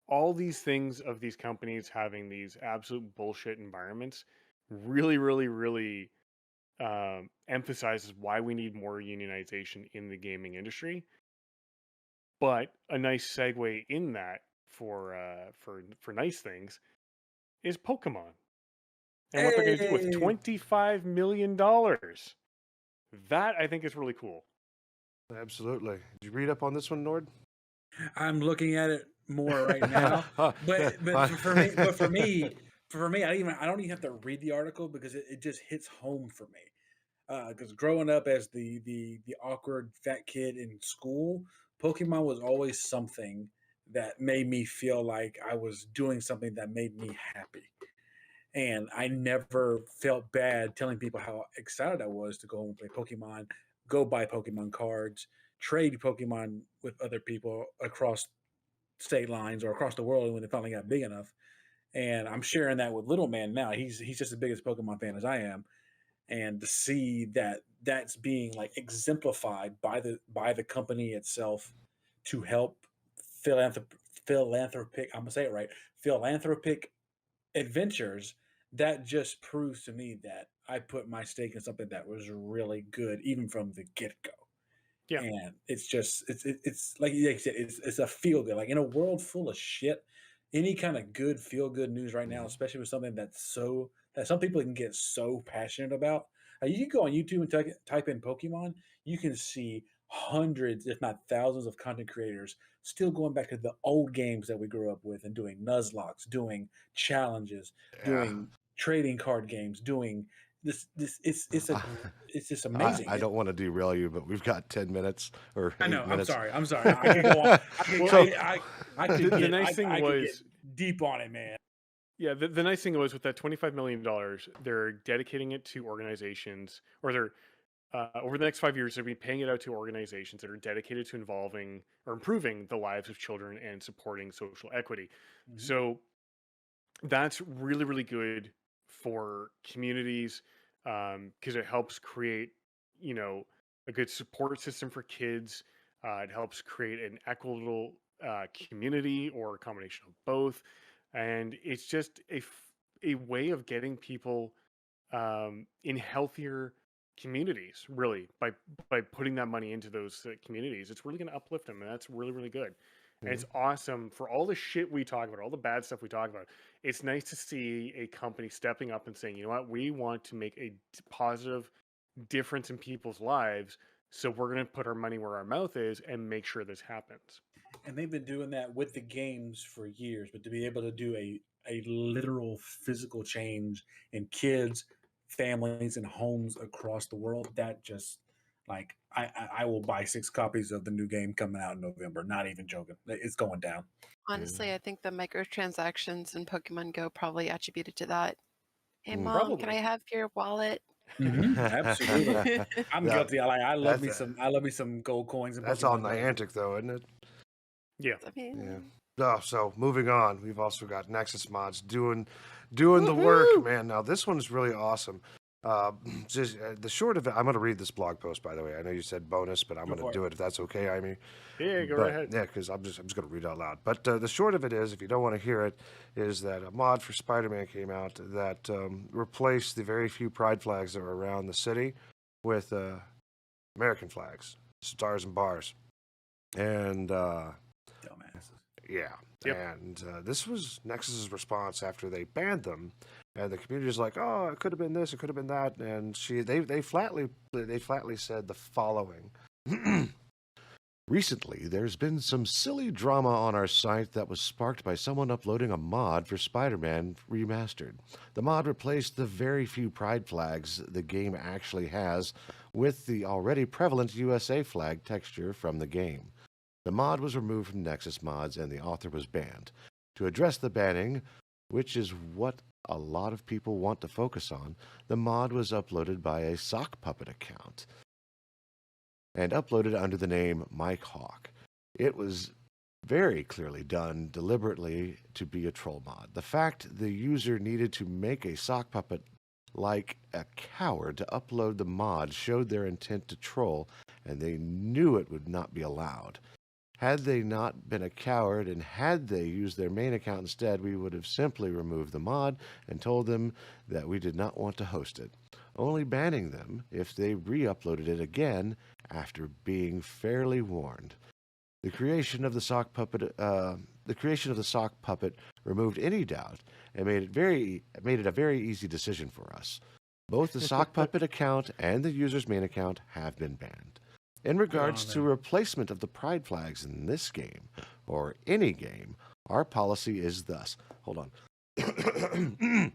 all these things of these companies having these absolute bullshit environments really, really, really emphasizes why we need more unionization in the gaming industry. But a nice segue in that for nice things is Pokemon and what they're going to do with Hey! $25 million. That I think is really cool. Absolutely. Did you read up on this one, Nord? I'm looking at it more right now. But for me, I don't even have to read the article because it just hits home for me. Because growing up as the awkward fat kid in school, Pokemon was always something that made me feel like I was doing something that made me happy. And I never felt bad telling people how excited I was to go home and play Pokemon, go buy Pokemon cards, trade Pokemon with other people across state lines or across the world when it finally got big enough. And I'm sharing that with little man now. He's just as big as Pokemon fan as I am. And to see that that's being like exemplified by the company itself to help philanthropic, I'm gonna say it right, philanthropic adventures, that just proves to me that I put my stake in something that was really good even from the get-go. Yeah. And it's just it's like you said, it's a feel good. Like in a world full of shit, any kind of good feel good news right now, especially with something that some people can get so passionate about. You can go on YouTube and type in Pokemon. You can see hundreds, if not thousands, of content creators still going back to the old games that we grew up with and doing Nuzlocks, doing challenges, doing trading card games, doing this. It's just amazing. I don't want to derail you, but we've got 10 minutes or 8 I know. minutes. I'm sorry. I could go on. I could The get, nice thing I could get was- deep on it, man. Yeah, the nice thing was with that $25 million, they're dedicating it to organizations, or they're over the next 5 years, they'll be paying it out to organizations that are dedicated to involving or improving the lives of children and supporting social equity. Mhm. So that's really, really good for communities because it helps create, a good support system for kids. It helps create an equitable community or a combination of both. And it's just a way of getting people in healthier communities, really, by putting that money into those communities. It's really going to uplift them, and that's really, really good. And it's awesome for all the shit we talk about, all the bad stuff we talk about. It's nice to see a company stepping up and saying, you know what, we want to make a positive difference in people's lives. So we're going to put our money where our mouth is and make sure this happens. And they've been doing that with the games for years, but to be able to do a literal physical change in kids, families, and homes across the world, that just like I will buy 6 copies of the new game coming out in November. Not even joking. It's going down. Honestly, I think the microtransactions in Pokemon Go probably attributed to that. Hey, Mm. Mom, can Probably. I have your wallet? Absolutely. I'm Yeah, guilty. I love that's me some gold coins and That's all Pokemon Go. Niantic, though, isn't it? Yeah. I mean, Oh, so moving on, we've also got Nexus Mods doing the work, man. Now this one's really awesome. Just the short of it, I'm going to read this blog post, by the way. I know you said bonus, but I'm Go going for to do it if that's okay, I mean. Yeah, go But right ahead. yeah, because I'm just going to read out loud. But the short of it is, if you don't want to hear it, is that a mod for Spider-Man came out that replaced the very few pride flags that were around the city with American flags, stars and bars, and Dumbasses. yeah. Yep. And this was Nexus's response after they banned them And the community's like, oh, it could have been this, it could have been that, and they flatly said the following. Recently, there's been some silly drama on our site that was sparked by someone uploading a mod for Spider-Man Remastered. The mod replaced the very few pride flags the game actually has with the already prevalent USA flag texture from the game. The mod was removed from Nexus Mods and the author was banned. To address the banning, which is what a lot of people want to focus on, the mod was uploaded by a sock puppet account and uploaded under the name Mike Hawk. It was very clearly done deliberately to be a troll mod. The fact the user needed to make a sock puppet like a coward to upload the mod showed their intent to troll, and they knew it would not be allowed. Had they not been a coward and had they used their main account instead, we would have simply removed the mod and told them that we did not want to host it, only banning them if they re-uploaded it again after being fairly warned. The creation of the sock puppet removed any doubt and made it a very easy decision for us. Both the sock puppet account and the user's main account have been banned. In regards to replacement of the pride flags in this game or any game, our policy is thus. Hold on.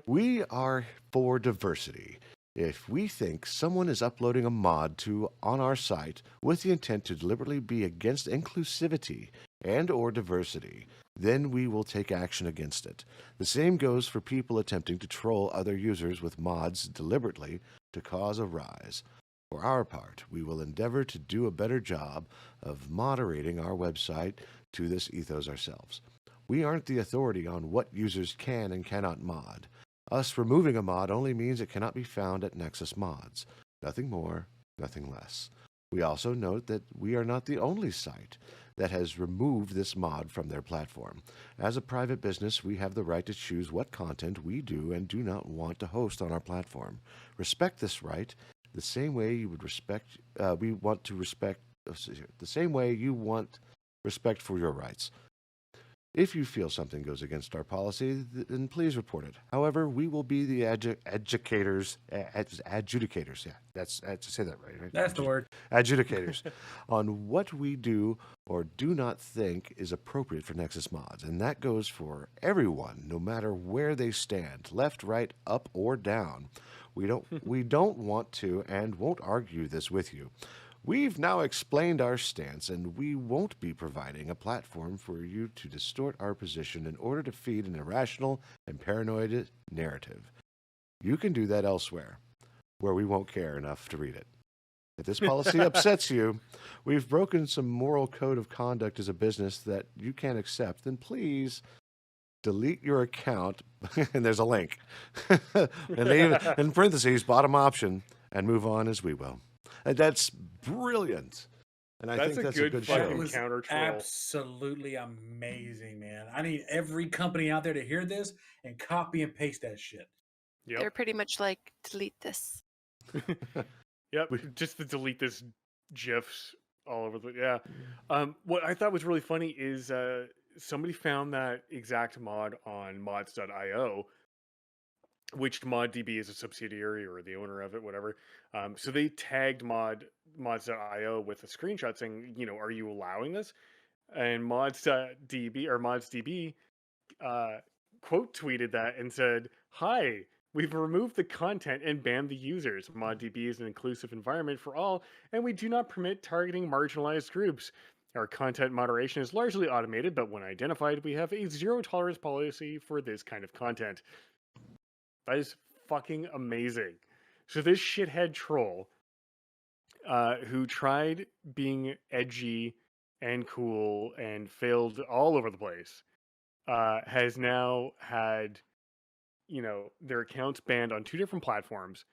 We are for diversity. If we think someone is uploading a mod on our site with the intent to deliberately be against inclusivity and or diversity, then we will take action against it. The same goes for people attempting to troll other users with mods deliberately to cause a rise. For our part, we will endeavor to do a better job of moderating our website to this ethos ourselves. We aren't the authority on what users can and cannot mod. Us removing a mod only means it cannot be found at Nexus Mods. Nothing more, nothing less. We also note that we are not the only site that has removed this mod from their platform. As a private business, we have the right to choose what content we do and do not want to host on our platform. Respect this right the same way you would respect, the same way you want respect for your rights. If you feel something goes against our policy, then please report it. However, we will be the adjudicators. Yeah, that's I have to say that right? That's the word. Adjudicators on what we do or do not think is appropriate for Nexus Mods, and that goes for everyone, no matter where they stand, left, right, up, or down. We don't want to and won't argue this with you. We've now explained our stance, and we won't be providing a platform for you to distort our position in order to feed an irrational and paranoid narrative. You can do that elsewhere, where we won't care enough to read it. If this policy upsets you, we've broken some moral code of conduct as a business that you can't accept, then please delete your account, and there's a link, and leave in parentheses, bottom option, and move on as we will. And that's brilliant. And I think that's a good show. fucking counter troll. Absolutely amazing, man. I need every company out there to hear this and copy and paste that shit. Yep. They're pretty much like, delete this. Yep. Just to delete this GIFs all over the what I thought was really funny is somebody found that exact mod on mods.io, which ModDB is a subsidiary or the owner of it, whatever. So they tagged mods.io with a screenshot saying, are you allowing this? And modsDB quote tweeted that and said, "Hi, we've removed the content and banned the users. ModDB is an inclusive environment for all, and we do not permit targeting marginalized groups. Our content moderation is largely automated, but when identified, we have a zero tolerance policy for this kind of content." That is fucking amazing. So this shithead troll, who tried being edgy and cool and failed all over the place, has now had, their accounts banned on 2 different platforms,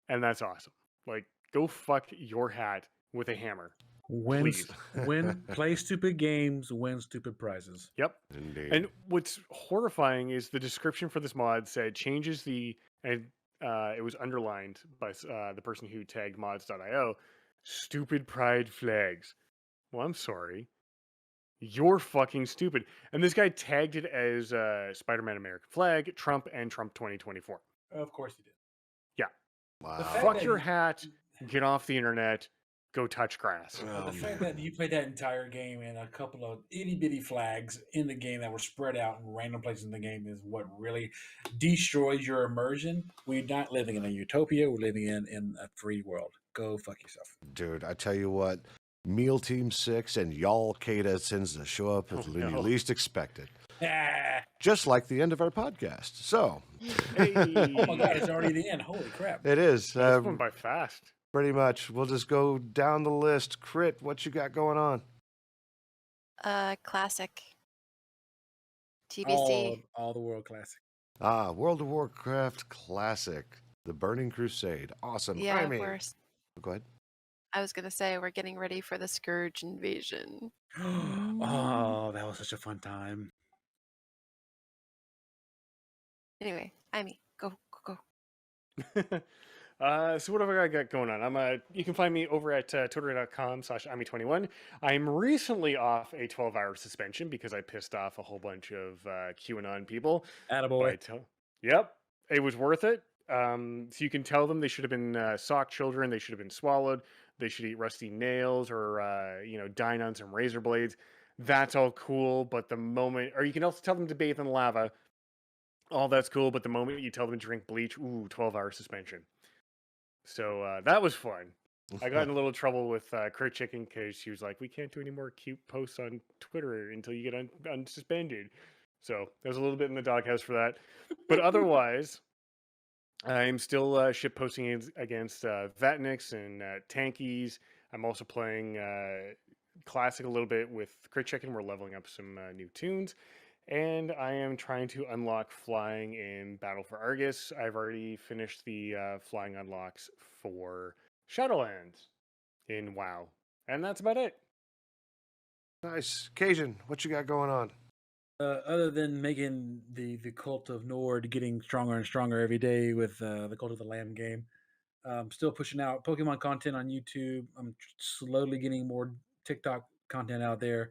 and that's awesome. Like, go fuck your hat with a hammer. Please. Play stupid games, win stupid prizes. Yep. Indeed. And what's horrifying is the description for this mod said changes and it was underlined by the person who tagged mods.io, stupid pride flags. Well, I'm sorry. You're fucking stupid. And this guy tagged it as Spider-Man American Flag, Trump, and Trump 2024. Of course he did. Yeah. Wow. The fact Fuck that your he- hat. Get off the internet. Go touch grass. The Oh, fact man. that you played that entire game and a couple of itty bitty flags in the game that were spread out in random places in the game is what really destroys your immersion. We're not living in a utopia. We're living in a free world. Go fuck yourself. Dude, I tell you what, Meal Team 6 and Y'all Kada tends to show up Oh, when you no. least expect it. Ah, Just like the end of our podcast. So, Hey. oh my god, it's already the end. Holy crap. it is. This went by fast. Pretty much. We'll just go down the list. Crit, what you got going on? Classic. TBC. All the world classic. World of Warcraft Classic, The Burning Crusade. Awesome. Yeah, I mean, we're. go ahead. I was gonna say we're getting ready for the Scourge invasion. Oh, that was such a fun time. Anyway, Amy, go. So what have I got going on? You can find me over at twitter.com/ami21. I'm recently off a 12-hour suspension because I pissed off a whole bunch of QAnon people. Attaboy. Yep, it was worth it. So you can tell them they should have been sock children. They should have been swallowed. They should eat rusty nails or dine on some razor blades. That's all cool, but the moment, or you can also tell them to bathe in lava. All that's cool, but the moment you tell them to drink bleach, 12-hour suspension. So that was fun. I got in a little trouble with Crit Chicken because she was like, "We can't do any more cute posts on Twitter until you get unsuspended." So there's a little bit in the doghouse for that. But otherwise, I'm still ship posting against Vatnix and Tankies. I'm also playing Classic a little bit with Crit Chicken. We're leveling up some new tunes. And I am trying to unlock flying in Battle for Argus. I've already finished the flying unlocks for Shadowlands in WoW. And that's about it. Nice. Cajun, what you got going on? Other than making the cult of Nord getting stronger and stronger every day with the cult of the Lamb game, still pushing out Pokemon content on YouTube. I'm slowly getting more TikTok content out there,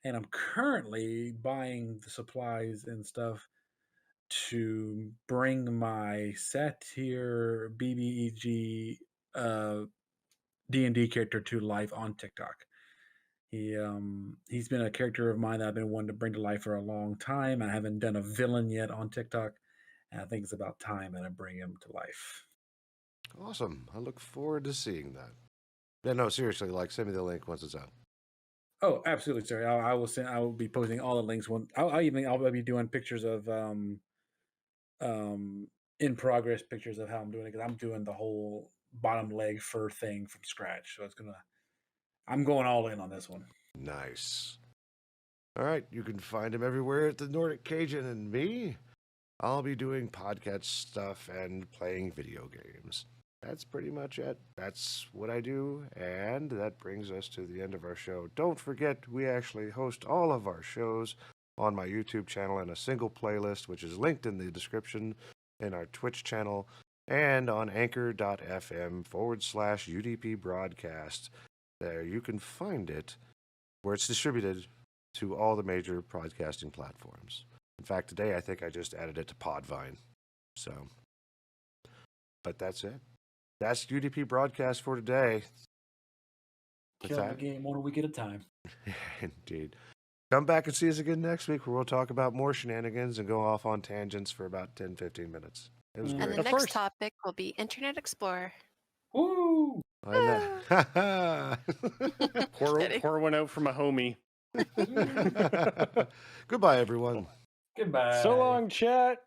and I'm currently buying the supplies and stuff to bring my Satyr BBEG D&D character to life on TikTok. He's been a character of mine that I've been wanting to bring to life for a long time. I haven't done a villain yet on TikTok, and I think it's about time that I bring him to life. Awesome. I look forward to seeing that. Yeah, no, seriously, send me the link once it's out. Oh, absolutely, sir. I will send. I will be posting all the links. I'll be doing pictures of in progress pictures of how I'm doing it because I'm doing the whole bottom leg fur thing from scratch. So I'm going all in on this one. Nice. All right, you can find him everywhere at the Nordic Cajun, and me, I'll be doing podcast stuff and playing video games. That's pretty much it. That's what I do, and that brings us to the end of our show. Don't forget, we actually host all of our shows on my YouTube channel in a single playlist, which is linked in the description, in our Twitch channel, and on anchor.fm/UDP broadcast. There you can find it where it's distributed to all the major podcasting platforms. In fact, today I think I just added it to Podvine. So, but that's it. That's UDP broadcast for today. Kill the game 1 week at a time. Indeed. Come back and see us again next week where we'll talk about more shenanigans and go off on tangents for about 10-15 minutes. It was And great. the Of next course. topic will be Internet Explorer. Woo! I know. Kidding. Pour one out from a homie. Goodbye, everyone. Goodbye. So long, chat.